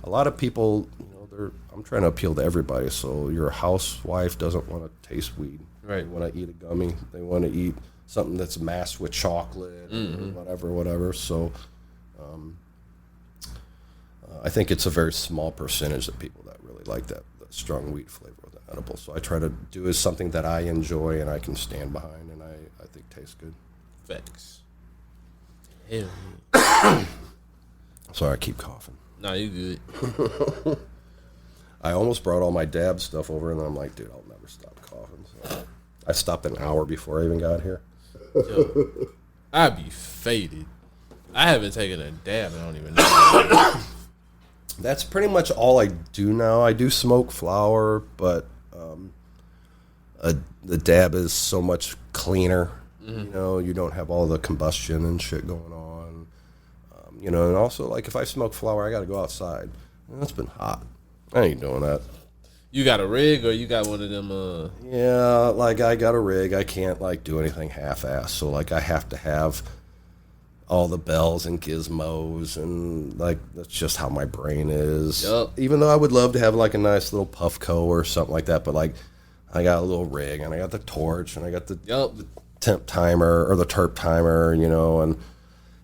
A lot of people, you know, I'm trying to appeal to everybody. So your housewife doesn't want to taste weed. Right. They want to eat a gummy. They want to eat something that's masked with chocolate or whatever. So I think it's a very small percentage of people that really like that strong wheat flavor with the edible. So I try to do is something that I enjoy and I can stand behind and I think tastes good. Facts. Hell yeah. Sorry, I keep coughing. Nah, you good. I almost brought all my dab stuff over and then I'm like, dude, I'll never stop coughing. So I stopped an hour before I even got here. Yo, I'd be faded. I haven't taken a dab. I don't even know. That's pretty much all I do now. I do smoke flower, but the dab is so much cleaner. You know, you don't have all the combustion and shit going on. You know, and also, like, if I smoke flower, I got to go outside. And it's been hot. I ain't doing that. You got a rig or you got one of them? Yeah, like, I got a rig. I can't, like, do anything half-assed. So, like, I have to have all the bells and gizmos, and like that's just how my brain is. Yep. Even though I would love to have like a nice little Puffco or something like that, but like I got a little rig and I got the torch and I got the temp timer or the terp timer, you know, and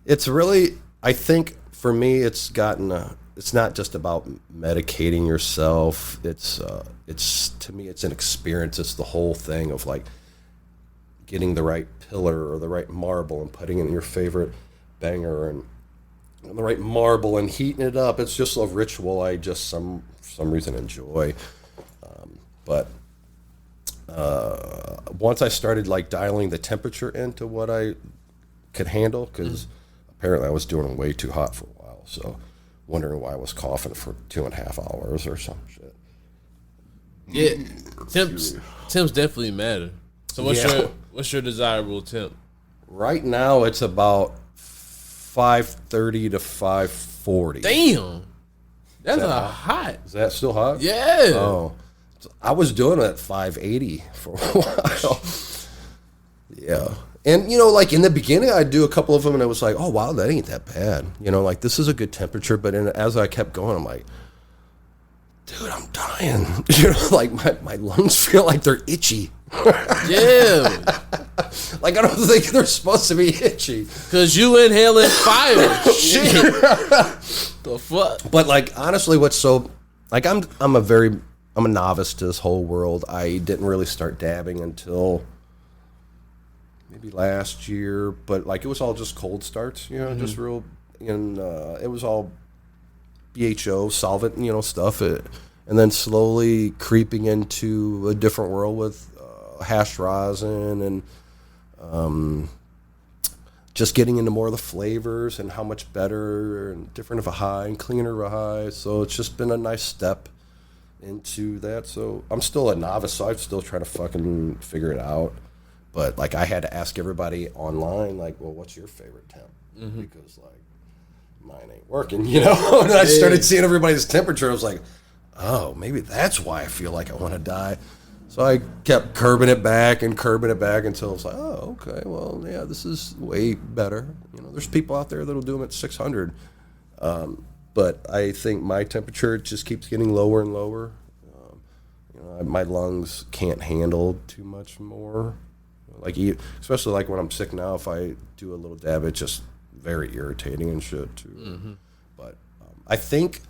it's really, I think for me it's gotten it's not just about medicating yourself. It's to me it's an experience. It's the whole thing of like getting the right pillar or the right marble and putting it in your favorite banger and the right marble and heating it up. It's just a ritual I just for some reason enjoy. But once I started like dialing the temperature into what I could handle, because apparently I was doing it way too hot for a while, so wondering why I was coughing for 2.5 hours or some shit. Yeah, temps definitely matter. So what's your desirable temp? Right now it's about 530 to 540. Damn, that's hot. Is that still hot? Yeah. Oh, I was doing it at 580 for a while. Yeah, and you know, like in the beginning, I'd do a couple of them, and it was like, oh wow, that ain't that bad. You know, like this is a good temperature. But as I kept going, I'm like, dude, I'm dying. You know, like my lungs feel like they're itchy. Yeah. Like I don't think they're supposed to be itchy. Cause you inhaling fire. Shit. The fuck? But like honestly, what's so like I'm a novice to this whole world. I didn't really start dabbing until maybe last year, but like it was all just cold starts, you know, just real, and it was all BHO solvent, you know, stuff. And then slowly creeping into a different world with hash rosin and just getting into more of the flavors and how much better and different of a high and cleaner of a high. So it's just been a nice step into that. So I'm still a novice, so I'm still trying to fucking figure it out. But like I had to ask everybody online, like, well, what's your favorite temp? Because like mine ain't working, you know. And I started seeing everybody's temperature. I was like, oh, maybe that's why I feel like I want to die. So I kept curbing it back until I was like, oh, okay, well, yeah, this is way better. You know, there's people out there that'll do them at 600. But I think my temperature just keeps getting lower and lower. You know, my lungs can't handle too much more. Like, especially like when I'm sick now, if I do a little dab, it's just very irritating and shit too. But I think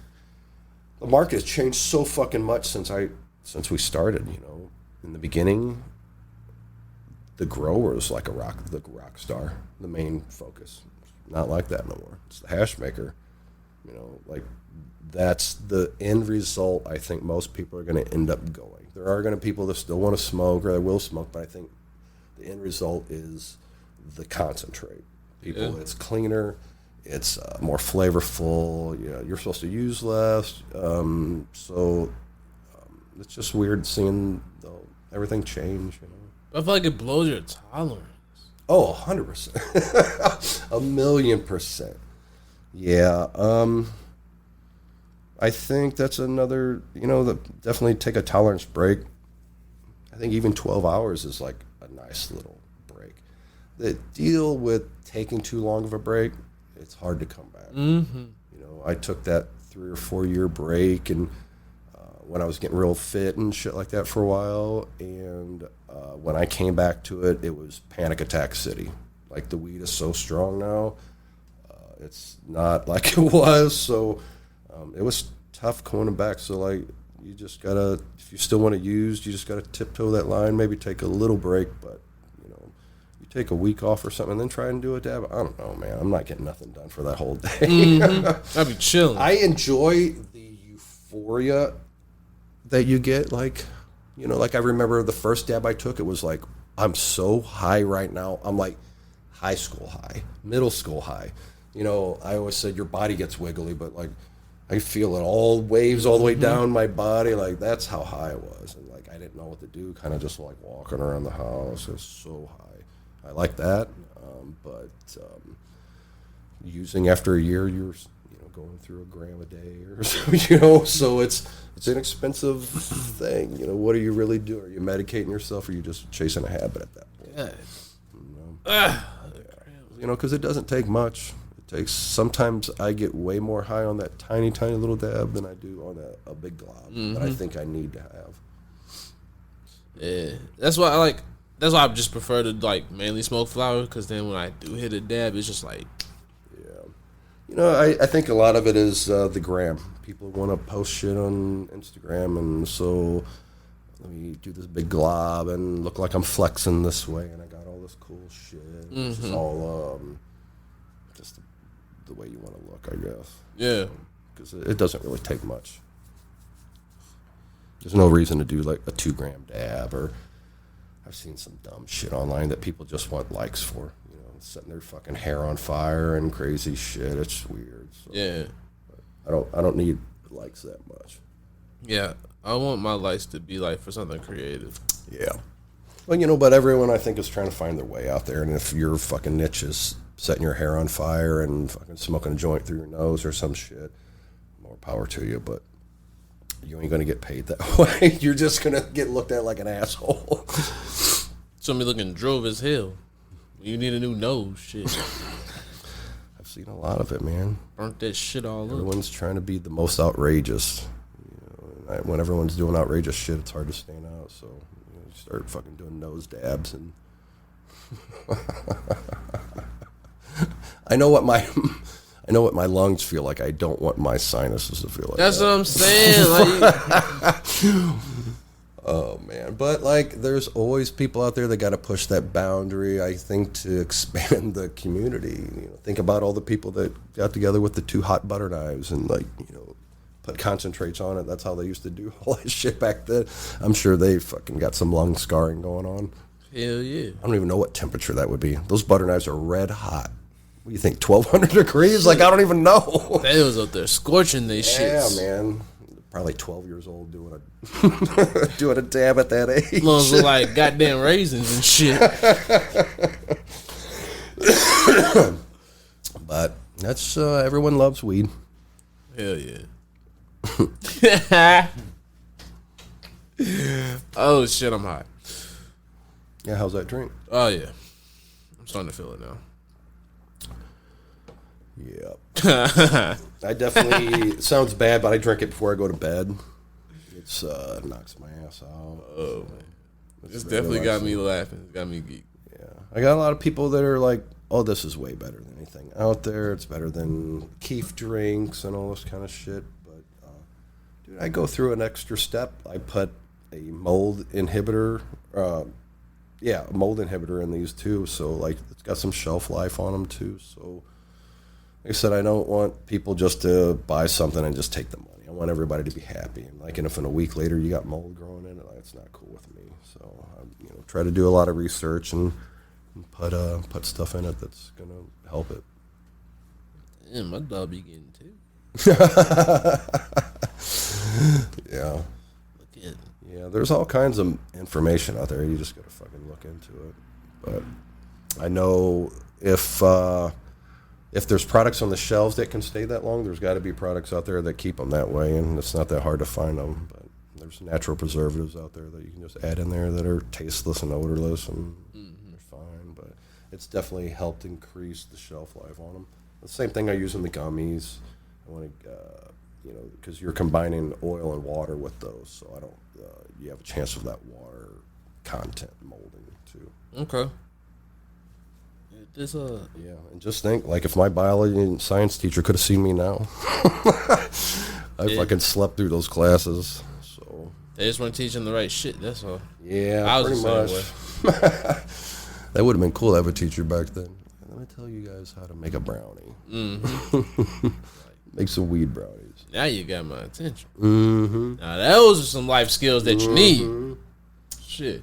the market has changed so fucking much since we started. You know, in the beginning, the grower was like the rock star, the main focus. Not like that no more. It's the hash maker. You know, like that's the end result. I think most people are going to end up going. There are going to be people that still want to smoke or they will smoke, but I think the end result is the concentrate. It's cleaner, it's more flavorful. You know, you're supposed to use less, so it's just weird seeing everything change. You know, I feel like it blows your tolerance. Oh, 100%, 1,000,000%. Yeah, I think that's another. You know, definitely take a tolerance break. I think even 12 hours is like a nice little break. The deal with taking too long of a break, it's hard to come back. You know, I took that 3 or 4 year break, and when I was getting real fit and shit like that for a while, and when I came back to it, it was panic attack city. Like the weed is so strong now, it's not like it was. So it was tough coming back. So like you just gotta, if you still want to use, you just gotta tiptoe that line. Maybe take a little break, but you know, you take a week off or something, and then try and do a dab. I don't know, man. I'm not getting nothing done for that whole day. I'd be chilling. I enjoy the euphoria that you get. Like, you know, like I remember the first dab I took, it was like, I'm so high right now. I'm like high school high, middle school high. You know, I always said your body gets wiggly, but like I feel it all waves all the way down my body. Like that's how high I was. And like I didn't know what to do, kind of just like walking around the house. It was so high. I like that. But using after a year, you're going through a gram a day or so, you know, so it's an expensive thing. You know, what are you really doing? Are you medicating yourself, or are you just chasing a habit at that point? Yeah. You know, because it doesn't take much. It takes, sometimes I get way more high on that tiny little dab than I do on a big glob that I think I need to have. Yeah, that's why I just prefer to like mainly smoke flower, because then when I do hit a dab, it's just like, you know, I think a lot of it is the gram. People want to post shit on Instagram, and so let me do this big glob and look like I'm flexing this way, and I got all this cool shit. It's just all just the way you want to look, I guess. Yeah. Because it doesn't really take much. There's no reason to do like a 2 gram dab, or I've seen some dumb shit online that people just want likes for. Setting their fucking hair on fire and crazy shit. It's weird. So yeah. I don't need likes that much. Yeah. I want my likes to be like for something creative. Yeah. Well, you know, but everyone I think is trying to find their way out there. And if your fucking niche is setting your hair on fire and fucking smoking a joint through your nose or some shit, more power to you. But you ain't gonna get paid that way. You're just gonna get looked at like an asshole. Somebody looking drove as hell. You need a new nose, shit. I've seen a lot of it, man. Burnt that shit all up. Everyone's trying to be the most outrageous. You know, and when everyone's doing outrageous shit, it's hard to stand out. So you start fucking doing nose dabs and. I know what my lungs feel like. I don't want my sinuses to feel like That's that. what I'm saying. Like, oh man, but like, there's always people out there that got to push that boundary. I think to expand the community. Think about all the people that got together with the 2 hot butter knives and put concentrates on it. That's how they used to do all that shit back then. I'm sure they fucking got some lung scarring going on. hell yeah. I don't even know what temperature that would be. Those butter knives are red hot. What do you think, 1,200 degrees? Like, I don't even know. They was up there scorching they shits. Yeah, man. Probably 12 years old doing a doing a dab at that age. Lungs look like goddamn raisins and shit. But that's, everyone loves weed. Hell yeah. Oh shit, I'm hot. Yeah, how's that drink? Oh yeah. I'm starting to feel it now. Yeah. I definitely, it sounds bad, but I drink it before I go to bed. It's, knocks my ass out. Oh man. It's definitely got me laughing. It's got me geek. Yeah. I got a lot of people that are like, oh, this is way better than anything out there. It's better than Keef drinks and all this kind of shit. But, dude, I go through an extra step. I put a mold inhibitor, a mold inhibitor in these too. So, like, it's got some shelf life on them too. So, like I said, I don't want people just to buy something and just take the money. I want everybody to be happy. And like, and if in a week later you got mold growing in it, like, it's not cool with me. So I, try to do a lot of research and put stuff in it that's gonna help it. Damn, my dog be getting too. Yeah. Look at it. Yeah, there's all kinds of information out there. You just gotta fucking look into it. But I know if there's products on the shelves that can stay that long, there's got to be products out there that keep them that way, and it's not that hard to find them. But there's natural preservatives out there that you can just add in there that are tasteless and odorless, and they're fine. But it's definitely helped increase the shelf life on them. The same thing I use in the gummies. I want to, because you're combining oil and water with those, so I don't. You have a chance of that water content molding too. Okay. Yeah, and just think, like, if my biology and science teacher could have seen me now, I fucking slept through those classes. So They just weren't teaching the right shit, that's all. yeah, I was pretty the much. same way. That would have been cool to have a teacher back then. Let me tell you guys how to make a brownie. Mm-hmm. Make some weed brownies. Now you got my attention. Mm-hmm. Now those are some life skills that you need. Shit.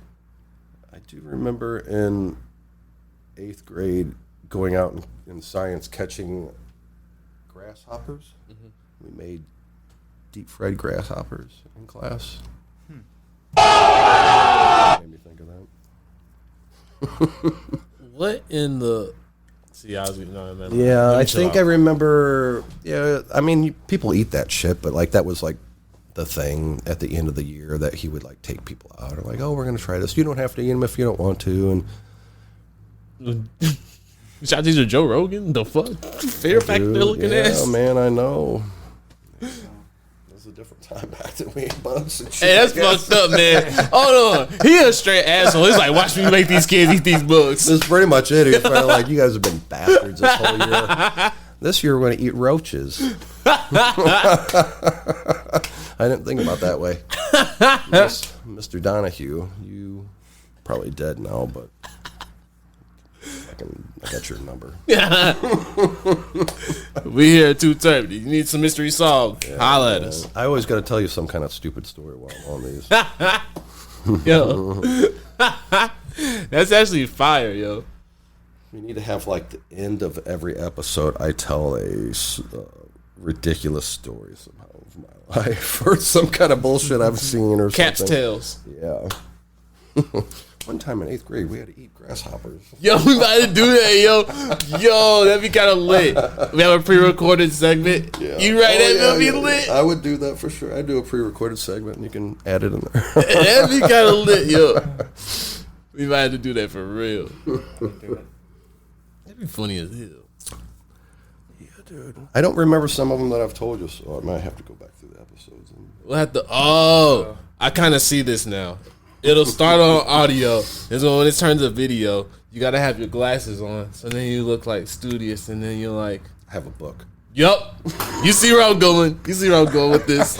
I do remember in 8th grade going out in science catching grasshoppers. Mm-hmm. We made deep fried grasshoppers in class. Made me think of that. What in the... See, I was... No, man, Yeah, I think out. I remember... Yeah, I mean, people eat that shit, but, like, that was, like, the thing at the end of the year that he would, like, take people out. Or, like, oh, we're going to try this. You don't have to eat them if you don't want to. And Shout out to Joe Rogan? The fuck? Fear factor looking ass? Yeah, man, I know. It was a different time back then. We ate bugs and shit. Hey, that's fucked up, man. Hold on. He a straight asshole. He's like, watch me make these kids eat these bugs. That's pretty much it. He was probably like, you guys have been bastards this whole year. This year we're going to eat roaches. I didn't think about that way. Mr. Donahue, you probably dead now, but I got your number. We here at 2:30. You need some mystery solved. Holla at us. I always got to tell you some kind of stupid story while I'm on these. Yo. That's actually fire, yo. We need to have, like, the end of every episode, I tell a ridiculous story somehow of my life or some kind of bullshit I've seen or Cat's something. tails. Yeah. One time in 8th grade, we had to eat grasshoppers. Yo, we about to do that, yo. Yo, that'd be kind of lit. We have a pre-recorded segment. Yeah. You right, that'd be yeah. lit. I would do that for sure. I'd do a pre-recorded segment, and you can add it in there. That'd be kind of lit, yo. We might have to do that for real. That'd be funny as hell. Yeah, dude. I don't remember some of them that I've told you, so I might have to go back through the episodes. We'll have to. Oh, I kind of see this now. It'll start on audio. And so when it turns to video, you gotta have your glasses on, so then you look like studious, and then you're like, I have a book. "Yup, you see where I'm going. You see where I'm going with this."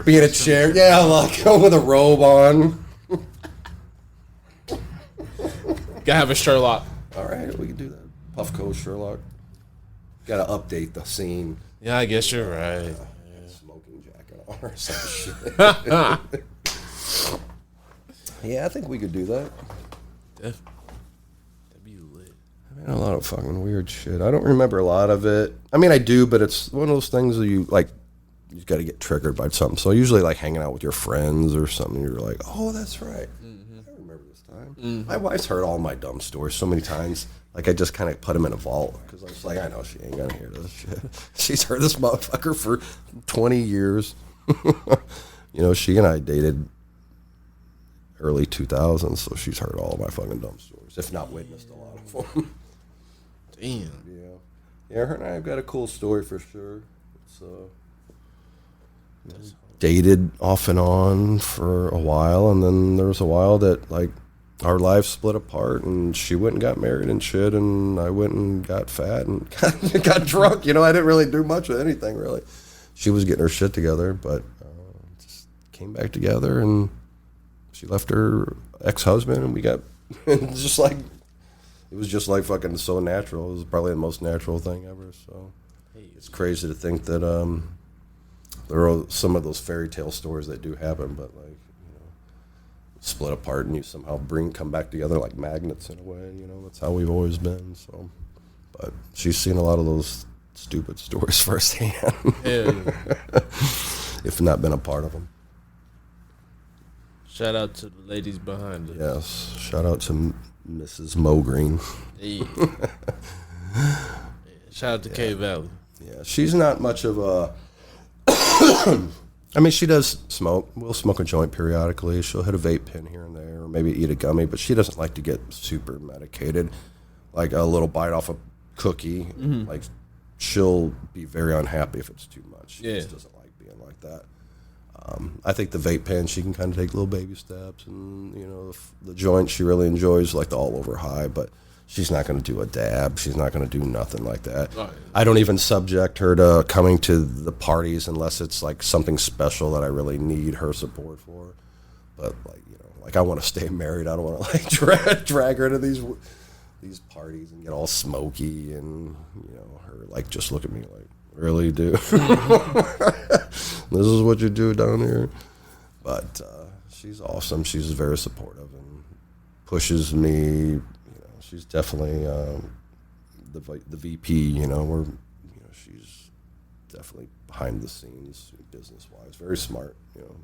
Be in a chair, yeah, like with a robe on. Gotta have a Sherlock. All right, we can do that. Puffco Sherlock. Got to update the scene. Yeah, I guess you're right. Smoking jacket on or some shit. Yeah, I think we could do that. That'd be lit. I mean, a lot of fucking weird shit. I don't remember a lot of it. I mean, I do, but it's one of those things that you like. You got to get triggered by something. So usually, like hanging out with your friends or something, you're like, "Oh, that's right. I remember this time." My wife's heard all my dumb stories so many times. Like I just kind of put them in a vault because I was like, I know she ain't gonna hear this shit. She's heard this motherfucker for 20 years. You know, she and I dated early 2000s, so she's heard all of my fucking dumb stories, if not witnessed a lot of them. Damn. Yeah, her and I have got a cool story for sure. It's dated off and on for a while, and then there was a while that like our lives split apart, and she went and got married and shit, and I went and got fat and got drunk. You know, I didn't really do much of anything really. She was getting her shit together, but just came back together, and she left her ex-husband, and we got just like it was just like fucking so natural. It was probably the most natural thing ever. So it's crazy to think that there are some of those fairy tale stories that do happen, but like. Split apart and you somehow come back together like magnets in a way, you know, that's how we've always been. So, but she's seen a lot of those stupid stories firsthand. Yeah. If not been a part of them. Shout out to the ladies behind it. Yes, shout out to Mrs. Mo Green. Hey. Shout out to K Valley. Yeah, she's not much of a I mean, she does smoke. We'll smoke a joint periodically. She'll hit a vape pen here and there, or maybe eat a gummy, but she doesn't like to get super medicated. Like a little bite off a cookie. Like, she'll be very unhappy if it's too much. She just doesn't like being like that. I think the vape pen, she can kind of take little baby steps, and, you know, the joint she really enjoys, like the all-over high, but she's not going to do a dab. She's not going to do nothing like that. Oh, yeah. I don't even subject her to coming to the parties unless it's like something special that I really need her support for. But like, you know, like I want to stay married. I don't want to like drag her to these parties and get all smoky and, you know, her like just look at me like, really, dude? This is what you do down here. But she's awesome. She's very supportive and pushes me. She's definitely the VP, you know, she's definitely behind the scenes business-wise, very smart, you know.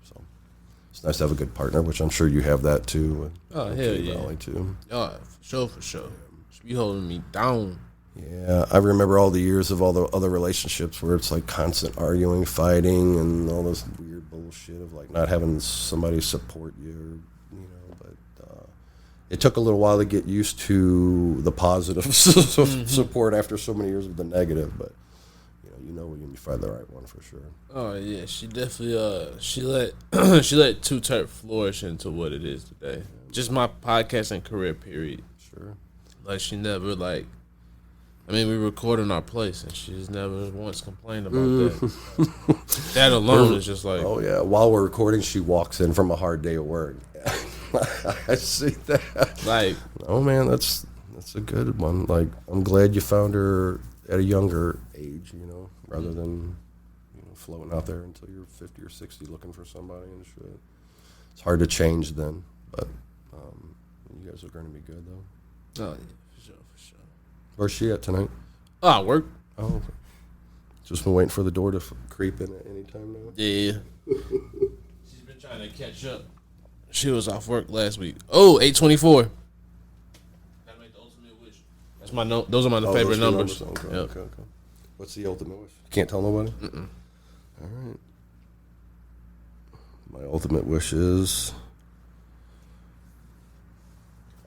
So it's nice to have a good partner, which I'm sure you have that too. Oh, hell yeah. Valley too. Oh, for sure. She be holding me down. Yeah, I remember all the years of all the other relationships where it's like constant arguing, fighting, and all this weird bullshit of like not having somebody support you, you know, but it took a little while to get used to the positive support after so many years of the negative, but you know when you find the right one for sure. Oh yeah, she definitely she let Too T3rp flourish into what it is today. Just my podcasting career period. Sure. Like she never like, I mean, we record in our place, and she's never once complained about that. That alone is just like, oh yeah. While we're recording, she walks in from a hard day of work. I see that. Like, oh man, that's a good one. Like, I'm glad you found her at a younger age, you know, rather than floating out there until you're 50 or 60 looking for somebody and shit. It's hard to change then, but you guys are going to be good though. Oh yeah, for sure. Where's she at tonight? Oh, work. Oh, okay. Just been waiting for the door to creep in at any time now. Yeah. She's been trying to catch up. She was off work last week. Oh, 8:24. Gotta make the ultimate wish. That's my note. Those are my favorite numbers. Okay, yep. Okay. What's the ultimate wish? Can't tell nobody? Mm-mm. All right. My ultimate wish is...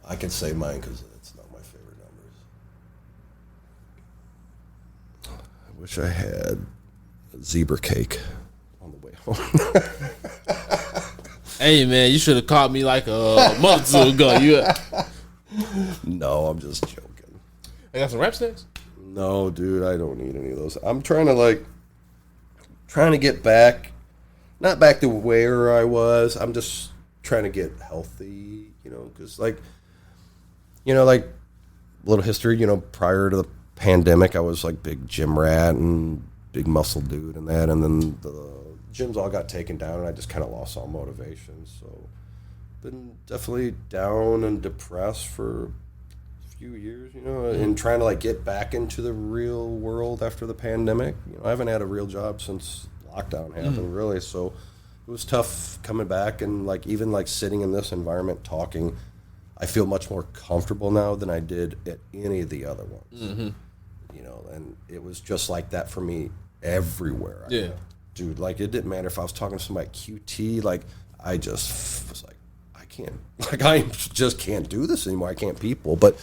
I can say mine because it's not my favorite wish I had zebra cake on the way home. Hey man, you should have called me like a month or two ago. You? No, I'm just joking. I got some rap snacks. No, dude, I don't need any of those. I'm trying to get back, not back to where I was. I'm just trying to get healthy, because like little history, prior to the pandemic, I was like big gym rat and big muscle dude and that, and then the gyms all got taken down and I just kind of lost all motivation. So been definitely down and depressed for a few years, and trying to like get back into the real world after the pandemic. I haven't had a real job since lockdown happened, really. So it was tough coming back, and like even like sitting in this environment talking, I feel much more comfortable now than I did at any of the other ones. And it was just like that for me everywhere. Dude, like it didn't matter if I was talking to somebody at QT, like I just was like, I just can't do this anymore. I can't people. But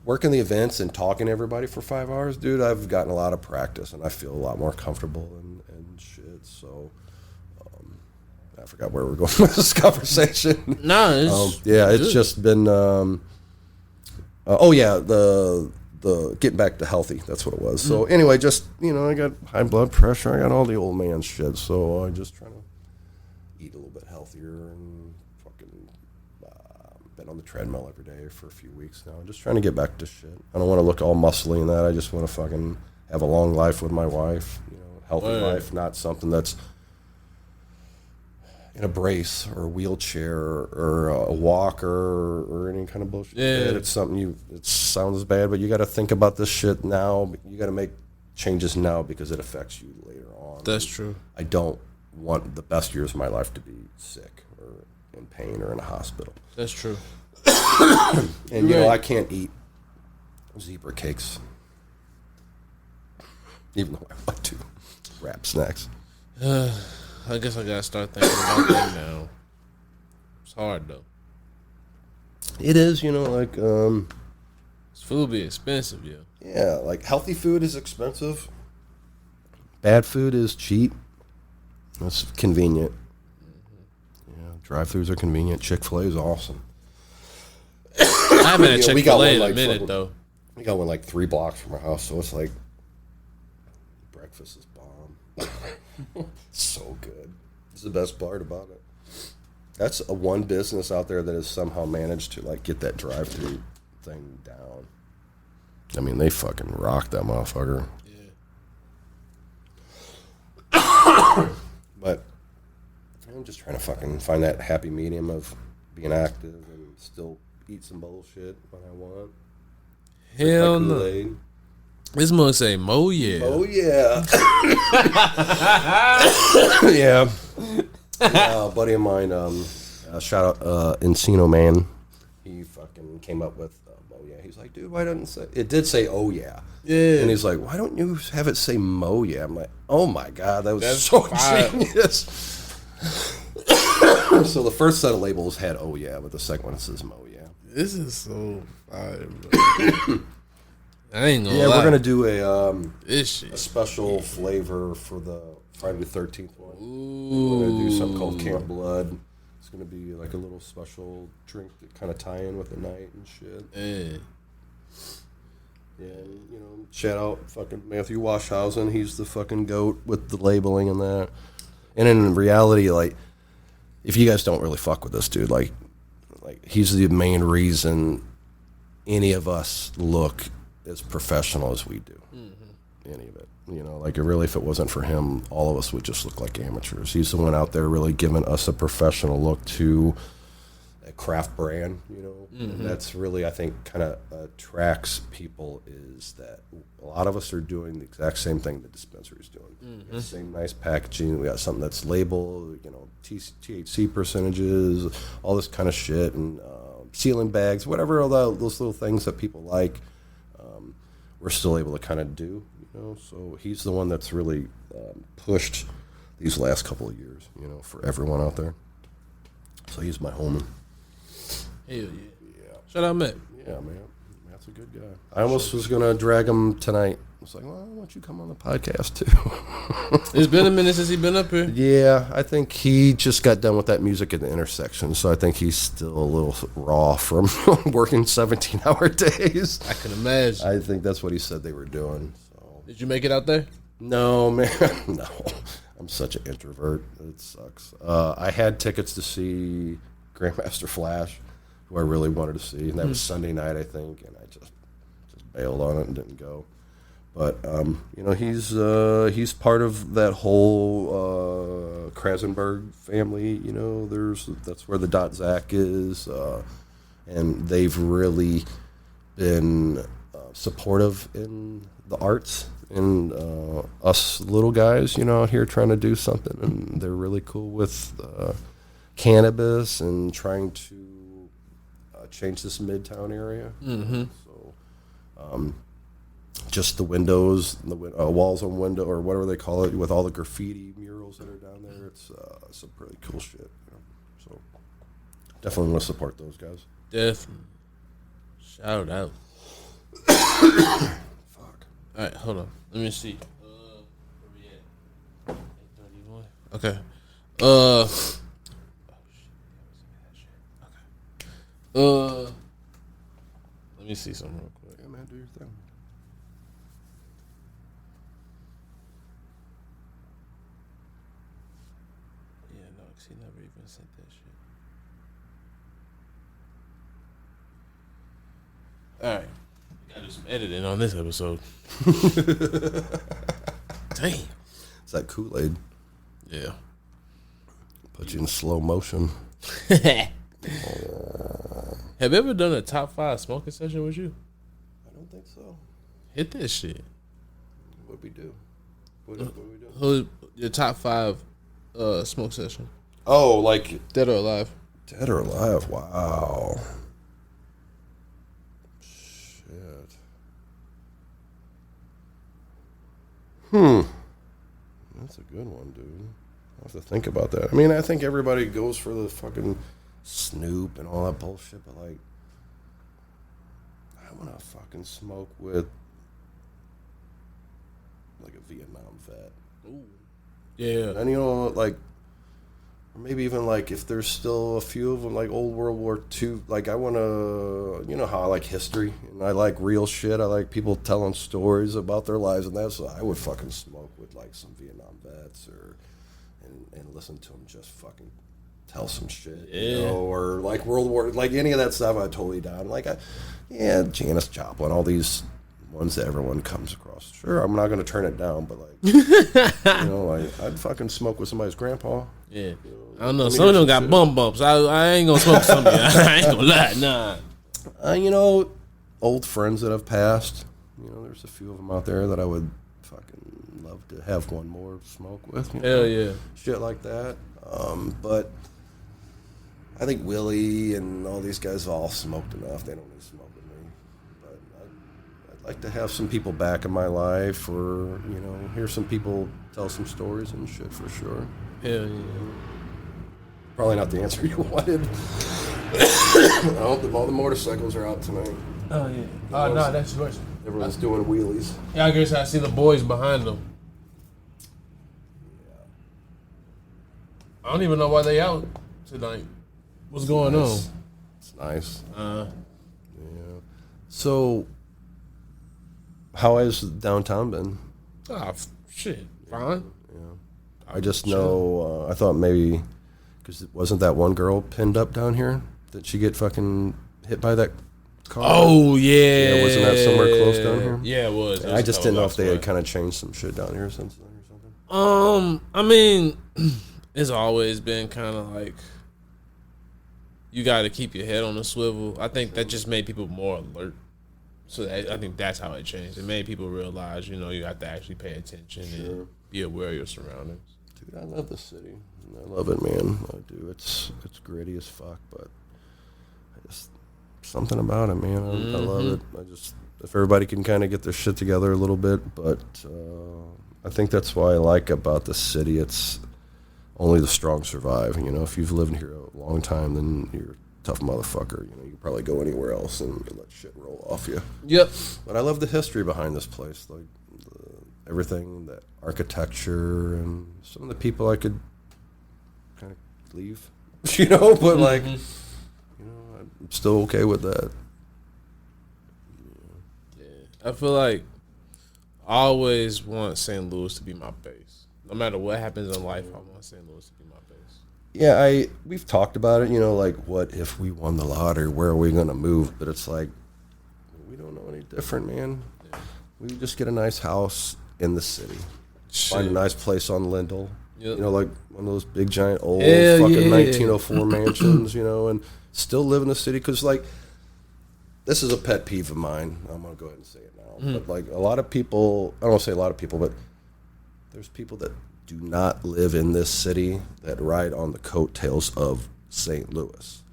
working the events and talking to everybody for 5 hours, dude, I've gotten a lot of practice and I feel a lot more comfortable and shit. So I forgot where we're going with this conversation. No, it's just been the getting back to healthy. That's what it was. So anyway, just I got high blood pressure. I got all the old man shit. So I just trying to eat a little bit healthier and fucking been on the treadmill every day for a few weeks now. Just trying to get back to shit. I don't want to look all muscly and that. I just want to fucking have a long life with my wife. Healthy life, not something that's in a brace or a wheelchair or a walker or any kind of bullshit. Yeah. It's something it sounds bad, but you got to think about this shit now. You got to make changes now because it affects you later on. That's true. I don't want the best years of my life to be sick or in pain or in a hospital. That's true. And I can't eat zebra cakes, even though I want to. Wrap snacks. I guess I gotta start thinking about that now. It's hard though. It is, This food be expensive, yo. Yeah, like healthy food is expensive. Bad food is cheap. It's convenient. Dry foods are convenient. Chick-fil-A is awesome. I haven't had Chick-fil-A in a minute though. We got one like 3 blocks from our house, so it's like breakfast is bomb. So good. It's the best part about it. That's one business out there that has somehow managed to like get that drive-through thing down. I mean, they fucking rock that motherfucker. Yeah. But I'm just trying to fucking find that happy medium of being active and still eat some bullshit when I want. Hell no. This mug say Mo yeah. Oh yeah. Yeah. A buddy of mine, shout out Encino Man. He fucking came up with Mo yeah. He's like, dude, why doesn't it say? It did say oh yeah. Yeah. And he's like, why don't you have it say Mo yeah? I'm like, oh my god, that's so fire. Genius. So the first set of labels had oh yeah, but the second one says Mo yeah. This is so fire, bro. I ain't gonna lie. We're gonna do a shit. special flavor for the Friday the 13th one. Ooh. We're gonna do something called Camp Blood. It's gonna be like a little special drink to kind of tie in with the night and shit. Yeah, shout out fucking Matthew Washhausen. He's the fucking goat with the labeling and that. And in reality, like, if you guys don't really fuck with this dude, like he's the main reason any of us look as professional as we do. Any of it. Really, if it wasn't for him, all of us would just look like amateurs. He's the one out there really giving us a professional look to a craft brand, And that's really, I think, kind of attracts people, is that a lot of us are doing the exact same thing the dispensary's doing. We got the same nice packaging. We got something that's labeled, THC percentages, all this kind of shit, and sealing bags, whatever, all those little things that people like. We're still able to kind of do, So he's the one that's really pushed these last couple of years, for everyone out there. So he's my homie. Hell yeah. Shout out, Matt. Yeah, man. That's a good guy. I almost was going to drag him tonight was like, well, why don't you come on the podcast too? It's been a minute since he's been up here. Yeah, I think he just got done with that music at the intersection, so I think he's still a little raw from working 17-hour days. I can imagine. I think that's what he said they were doing. So. Did you make it out there? No, man, no. I'm such an introvert. It sucks. I had tickets to see Grandmaster Flash, who I really wanted to see, and that was Sunday night, I think, and I just bailed on it and didn't go. But you know, he's part of that whole Krasenberg family. You know, that's where the Dot Zach is, and they've really been supportive in the arts and us little guys. You know, out here trying to do something, and they're really cool with cannabis and trying to change this Midtown area. Mm-hmm. So. Just the windows, the walls on window, or whatever they call it, with all the graffiti murals that are down there. It's some pretty cool shit. You know? So definitely want to support those guys. Definitely. Shout out. Fuck. All right, hold on. Let me see. Where we at? 8:31. Okay. Oh shit. Okay. Let me see something real quick. Yeah, man, do your thing. He never even sent that shit. All right, we gotta do some editing on this episode. Damn, It's that Kool Aid. yeah. Put you in slow motion. Have you ever done a top 5 smoking session with you? I don't think so. Hit that shit. What'd we do? What we do? Who your top 5 smoke session? Oh, like Dead or alive? dead or alive? Wow. Shit. That's a good one, dude. I have to think about that. I mean, I think everybody goes for the fucking Snoop and all that bullshit, but like, I want to fucking smoke with like a Vietnam vet. Ooh. Yeah. And you know, like, or maybe even like if there's still a few of them, like old World War II. Like I want to, you know how I like history and I like real shit. I like people telling stories about their lives and that. So I would fucking smoke with like some Vietnam vets and listen to them just fucking tell some shit, you know, or like World War, like any of that stuff. I totally down. Like Janis Joplin, all these ones that everyone comes across. Sure, I'm not going to turn it down, but like, you know, like I'd fucking smoke with somebody's grandpa. Yeah. You know, I don't know. Some of them got bum bumps. I ain't gonna smoke some of you. I ain't gonna lie. Nah. You know, old friends that have passed. You know, there's a few of them out there that I would fucking love to have one more smoke with. You know? Hell yeah. Shit like that. But I think Willie and all these guys have all smoked enough. They don't need to smoke with me. But I'd like to have some people back in my life, or you know, hear some people tell some stories and shit for sure. Hell yeah. Probably not the answer you wanted. I hope all the motorcycles are out tonight. Oh yeah. Oh no, that's yours. Everyone's doing wheelies. Yeah, I guess I see the boys behind them. I don't even know why they out tonight. What's going on? It's nice. Uh, Yeah. So, how has downtown been? Shit, fine. Yeah. I just know. I thought maybe because wasn't that one girl pinned up down here? Did she get fucking hit by that car? Oh yeah. Yeah, wasn't that somewhere close down here? Yeah, it was. I just didn't know if they had kind of changed some shit down here since then or something. I mean, it's always been kind of like you got to keep your head on a swivel. I think that just made people more alert. So I think that's how it changed. It made people realize, you know, you have to actually pay attention and be aware of your surroundings. Dude, I love this city. I love it, man. I do. It's gritty as fuck, but something about it, man. I love it. If everybody can kind of get their shit together a little bit, but I think that's why I like about the city. It's only the strong survive. You know, if you've lived here a long time, then you're a tough motherfucker. You know, you can probably go anywhere else and let shit roll off you. Yep. But I love the history behind this place. Like, everything, that architecture, and some of the people I could kind of leave, but like, I'm still okay with that. Yeah. I feel like I always want St. Louis to be my base. No matter what happens in life, I want St. Louis to be my base. Yeah, we've talked about it, like what if we won the lottery, where are we going to move? But it's like, we don't know any different, man. Yeah. We just get a nice house in the city. Shit. Find a nice place on Lindell. Yep. Like one of those big giant old 1904 mansions, and still live in the city. Because like, this is a pet peeve of mine. I'm going to go ahead and say it now. But like a lot of people, I don't want to say a lot of people, but there's people that do not live in this city that ride on the coattails of St. Louis.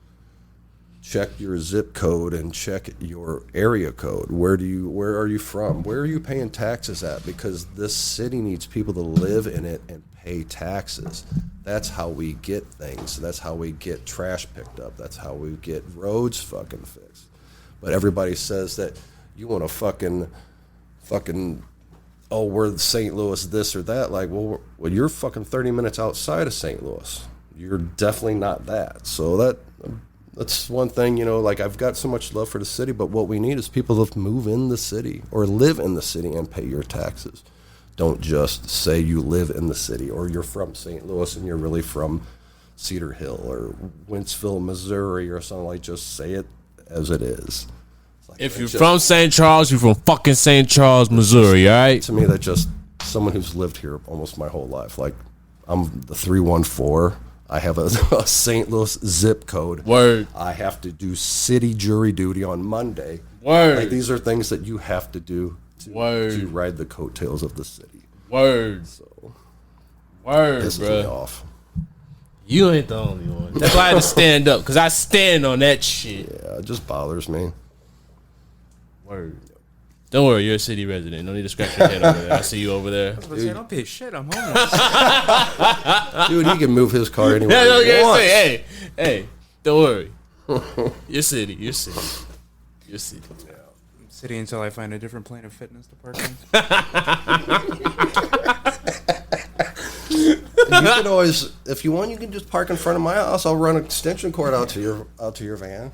Check your zip code and check your area code. Where are you from? Where are you paying taxes at? Because this city needs people to live in it and pay taxes. That's how we get things. That's how we get trash picked up. That's how we get roads fucking fixed. But everybody says that you want to fucking we're St. Louis this or that. Like, well, you're fucking 30 minutes outside of St. Louis. You're definitely not that. So that's one thing, like I've got so much love for the city, but what we need is people to move in the city or live in the city and pay your taxes. Don't just say you live in the city or you're from St. Louis and you're really from Cedar Hill or Wentzville, Missouri or something. Like, just say it as it is. Like, if you're from St. Charles, you're from fucking St. Charles, Missouri, all right? To me, that's just someone who's lived here almost my whole life. Like, I'm the 314. I have a St. Louis zip code. Word. I have to do city jury duty on Monday. Word. Like, these are things that you have to do to ride the coattails of the city. Word. So, word, pisses bro. me off. You ain't the only one. That's why I had to stand up, because I stand on that shit. Yeah, it just bothers me. Word. Don't worry, you're a city resident. No need to scratch your head over there. I see you over there. I was about to say, don't pay shit. I'm homeless. Dude, he can move his car anywhere Yeah, he wants. hey, don't worry. You're city. You're city. You're city. I'm city until I find a different plane of fitness to park in. You can always, if you want, you can just park in front of my house. I'll run an extension cord out to your van.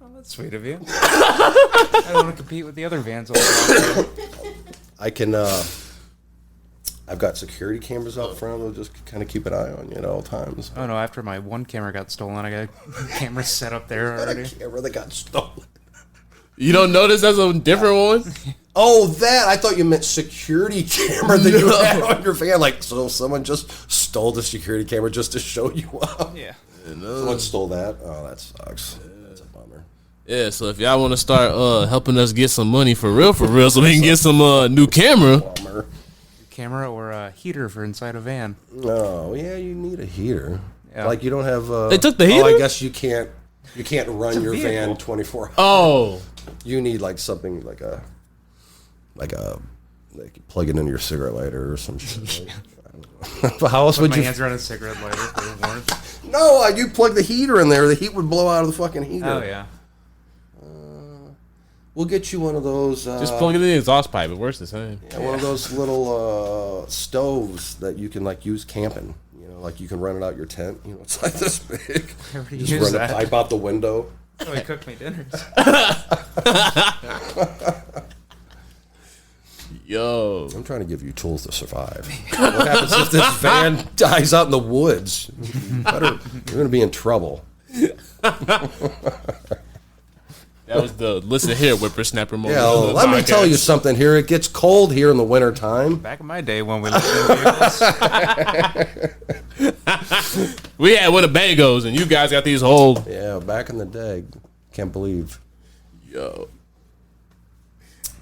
Oh, that's sweet of you. I don't want to compete with the other vans all the time. I can. I've got security cameras out front. They'll just kind of keep an eye on you at all times. Oh no! After my one camera got stolen, I got cameras set up there already. A camera that got stolen. You don't notice that's a different one? Oh, that. I thought you meant security camera that you had on your van. Like, so someone just stole the security camera just to show you up. Yeah. Someone stole that. Oh, that sucks. That's a bummer. Yeah, so if y'all want to start helping us get some money for real, so we can get some new camera. Bummer. Camera or a heater for inside a van. Oh, yeah, you need a heater. Yeah. Like, you don't have... They took the heater? Oh, I guess you can't run your van 24 hours. Oh. You need, like, something like plug it into your cigarette lighter or some shit. Like, I don't know. How else would my you... hands are on a cigarette lighter for the warmth. No, you plug the heater in there. The heat would blow out of the fucking heater. Oh, yeah. We'll get you one of those... Just plug it in the exhaust pipe. It works the same. Yeah, one of those little stoves that you can, like, use camping. You know, like, you can run it out your tent. You know, it's like this big. Just run the pipe out the window. Oh, he cooked me dinners. Yo. I'm trying to give you tools to survive. What happens if this van dies out in the woods? You're going to be in trouble. That was the listen here whippersnapper moment. Yeah, well, let me tell you something here. It gets cold here in the wintertime. Back in my day when we lived in vehicles. We had Winnebagos, and you guys got these whole... Yeah, back in the day. Can't believe. Yo.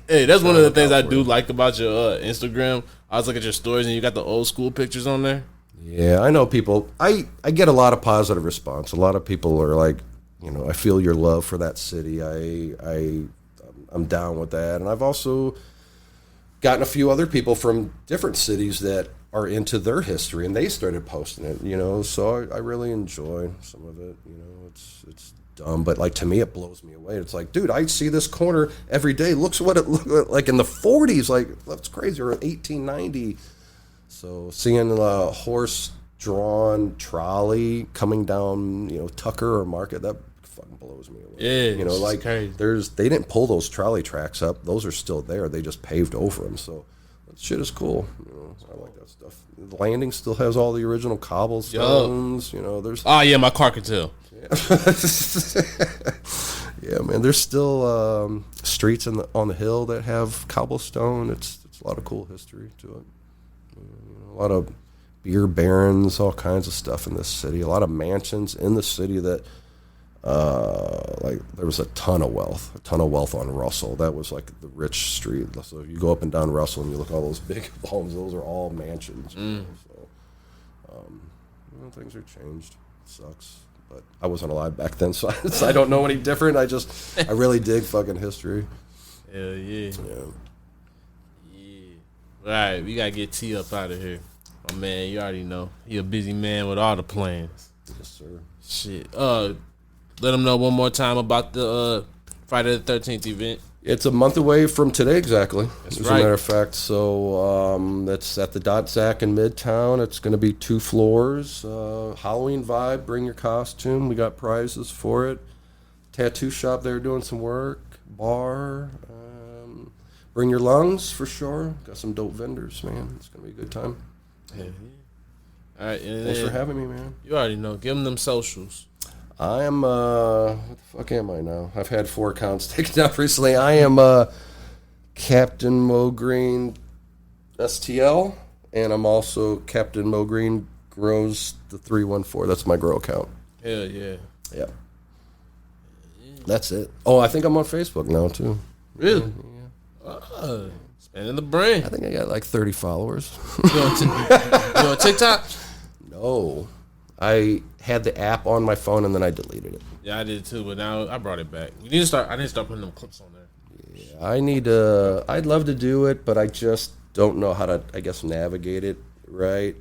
Hey, that's one of the things I do like about your Instagram. I was looking at your stories, and you got the old school pictures on there. Yeah, I know people. I get a lot of positive response. A lot of people are like, you know, I feel your love for that city. I'm down with that. And I've also gotten a few other people from different cities that are into their history, and they started posting it, you know. So I really enjoy some of it. You know, dumb, but like to me it blows me away. It's like, dude, I see this corner every day. Looks what it looked like in the 40s. Like, that's crazy. Or 1890. So seeing a horse-drawn trolley coming down, Tucker or Market, that fucking blows me away. Yeah, like crazy. they didn't pull those trolley tracks up. Those are still there. They just paved over them. So that shit is cool. I like that stuff. The landing still has all the original cobblestones. There's. Oh yeah, my car can tell. Yeah, man. There's still streets on the hill that have cobblestone. It's a lot of cool history to it. A lot of beer barons, all kinds of stuff in this city. A lot of mansions in the city that, there was a ton of wealth on Russell. That was like the rich street. So if you go up and down Russell and you look at all those big homes, those are all mansions. So, things are changed. It sucks. But I wasn't alive back then, so I don't know any different. I really dig fucking history. Hell yeah. Yeah. All right, we gotta get T up out of here. My man, you already know. He a busy man with all the plans. Yes, sir. Shit. Let him know one more time about the Friday the 13th event. It's a month away from today, exactly. That's as right. a matter of fact. So that's at the Dot Zack in Midtown. It's going to be 2 floors. Halloween vibe. Bring your costume. We got prizes for it. Tattoo shop there doing some work. Bar. Bring your lungs for sure. Got some dope vendors, man. It's going to be a good time. Hell yeah. All right. And Thanks then, for having me, man. You already know. Give them socials. I am, what the fuck am I now? I've had 4 accounts taken down recently. I am Captain Mo Green STL, and I'm also Captain Mo Green Grows the 314. That's my grow account. Hell yeah. Yep. That's it. Oh, I think I'm on Facebook now, too. Really? Spending the brain. I think I got like 30 followers. You on TikTok? No. I had the app on my phone, and then I deleted it. Yeah, I did too, but now I brought it back. I need to start putting them clips on there. Yeah, I need to. I'd love to do it, but I just don't know how to, I guess, navigate it right.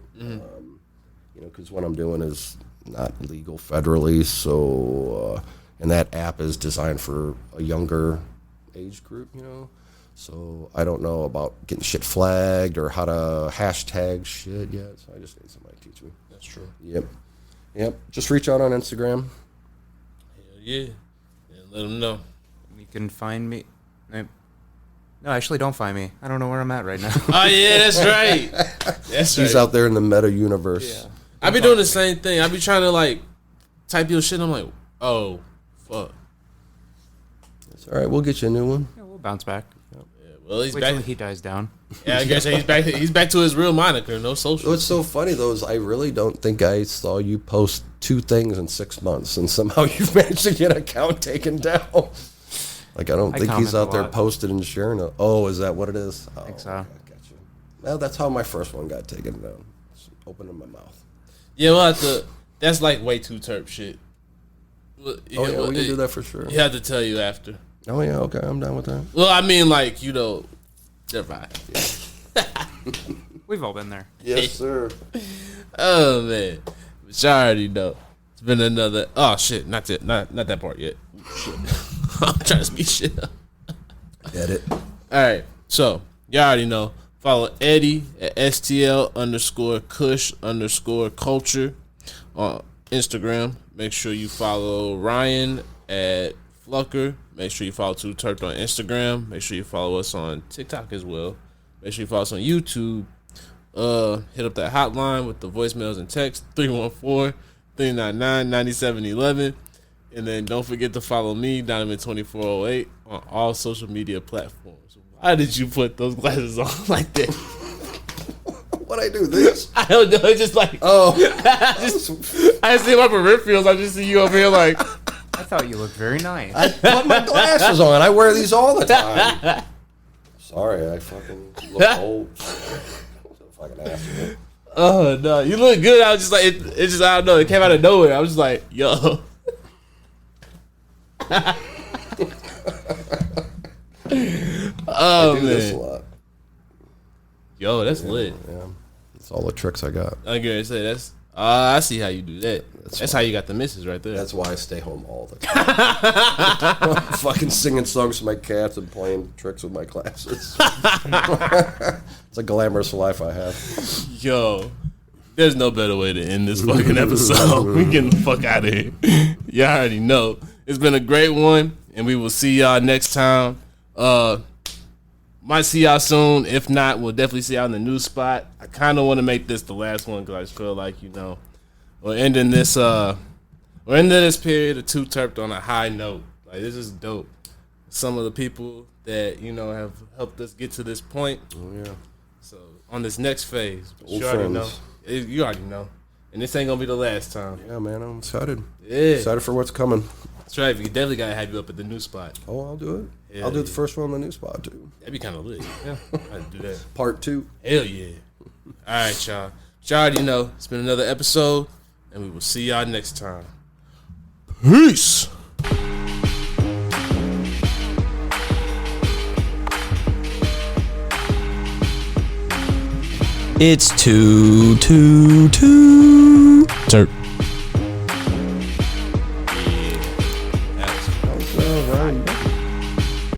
Because what I'm doing is not legal federally, so and that app is designed for a younger age group, So I don't know about getting shit flagged or how to hashtag shit yet. So I just need somebody to teach me. That's true. Yep. Just reach out on Instagram. Hell yeah. And let them know. You can find me. No, actually, don't find me. I don't know where I'm at right now. Oh yeah, that's right. That's He's right. out there in the meta universe. Yeah. I be doing the same thing. I be trying to type your shit. I'm like, oh, fuck. It's all right. We'll get you a new one. Yeah, we'll bounce back. Yeah, well, he's Wait back. till he dies down. Yeah, I guess he's back. He's back to his real moniker. No social. What's so funny though is I really don't think I saw you post 2 things in 6 months, and somehow you've managed to get an account taken down. I don't think he's comment a out there lot. posted and sharing it. Oh, is that what it is? Oh, I think so. okay, gotcha. Well, that's how my first one got taken down. Just opening my mouth. Yeah, well, that's way too terp shit. Well, Oh yeah, we can do that for sure. He had to tell you after. Oh yeah, okay, I'm down with that. Well, I mean, never mind. We've all been there. Yes, sir. Oh man, but y'all already know. It's been another. Oh shit, not that part yet. Shit. I'm trying to speed shit up. Get it. All right, so y'all already know. Follow Eddie at STL_Kush_culture on Instagram. Make sure you follow Ryan at Flucker. Make sure you follow Too T3rpd on Instagram. Make sure you follow us on TikTok as well. Make sure you follow us on YouTube. Hit up that hotline with the voicemails and text 314-399-9711. And then don't forget to follow me, Donovan 2408, on all social media platforms. Why did you put those glasses on like that? What'd I do? This? I don't know. It's just like, Oh. I see my peripherals. I just see you over here like, I thought you looked very nice. I put my glasses on. I wear these all the time. Sorry, I fucking look old. Fucking asshole. oh no, you look good. I was just like, it's just, I don't know. It came out of nowhere. I was just like, yo. I Oh do this a man, lot. yo, that's lit. Yeah, that's all the tricks I got. I'm gonna say I see how you do that. That's fine. how you got the misses right there. That's why I stay home all the time. Fucking singing songs to my cats and playing tricks with my classes. It's a glamorous life I have. Yo, there's no better way to end this fucking episode. We getting the fuck out of here. Y'all already know. It's been a great one, and we will see y'all next time. Might see y'all soon. If not, we'll definitely see y'all in the new spot. I kind of want to make this the last one because I just feel like, we're ending this period of Too Terped on a high note. Like, this is dope. Some of the people that, have helped us get to this point. Oh, yeah. So, on this next phase, Old you already friends. know. You already know. And this ain't going to be the last time. Yeah, man, I'm excited. Yeah. Excited for what's coming. That's right. We definitely got to have you up at the new spot. Oh, I'll do it. Yeah, I'll do the first one on the new spot, too. That'd be kind of lit. Yeah. I'd do that. Part 2. Hell yeah. All right, y'all. Y'all already know. It's been another episode, and we will see y'all next time. Peace. It's Too Terp.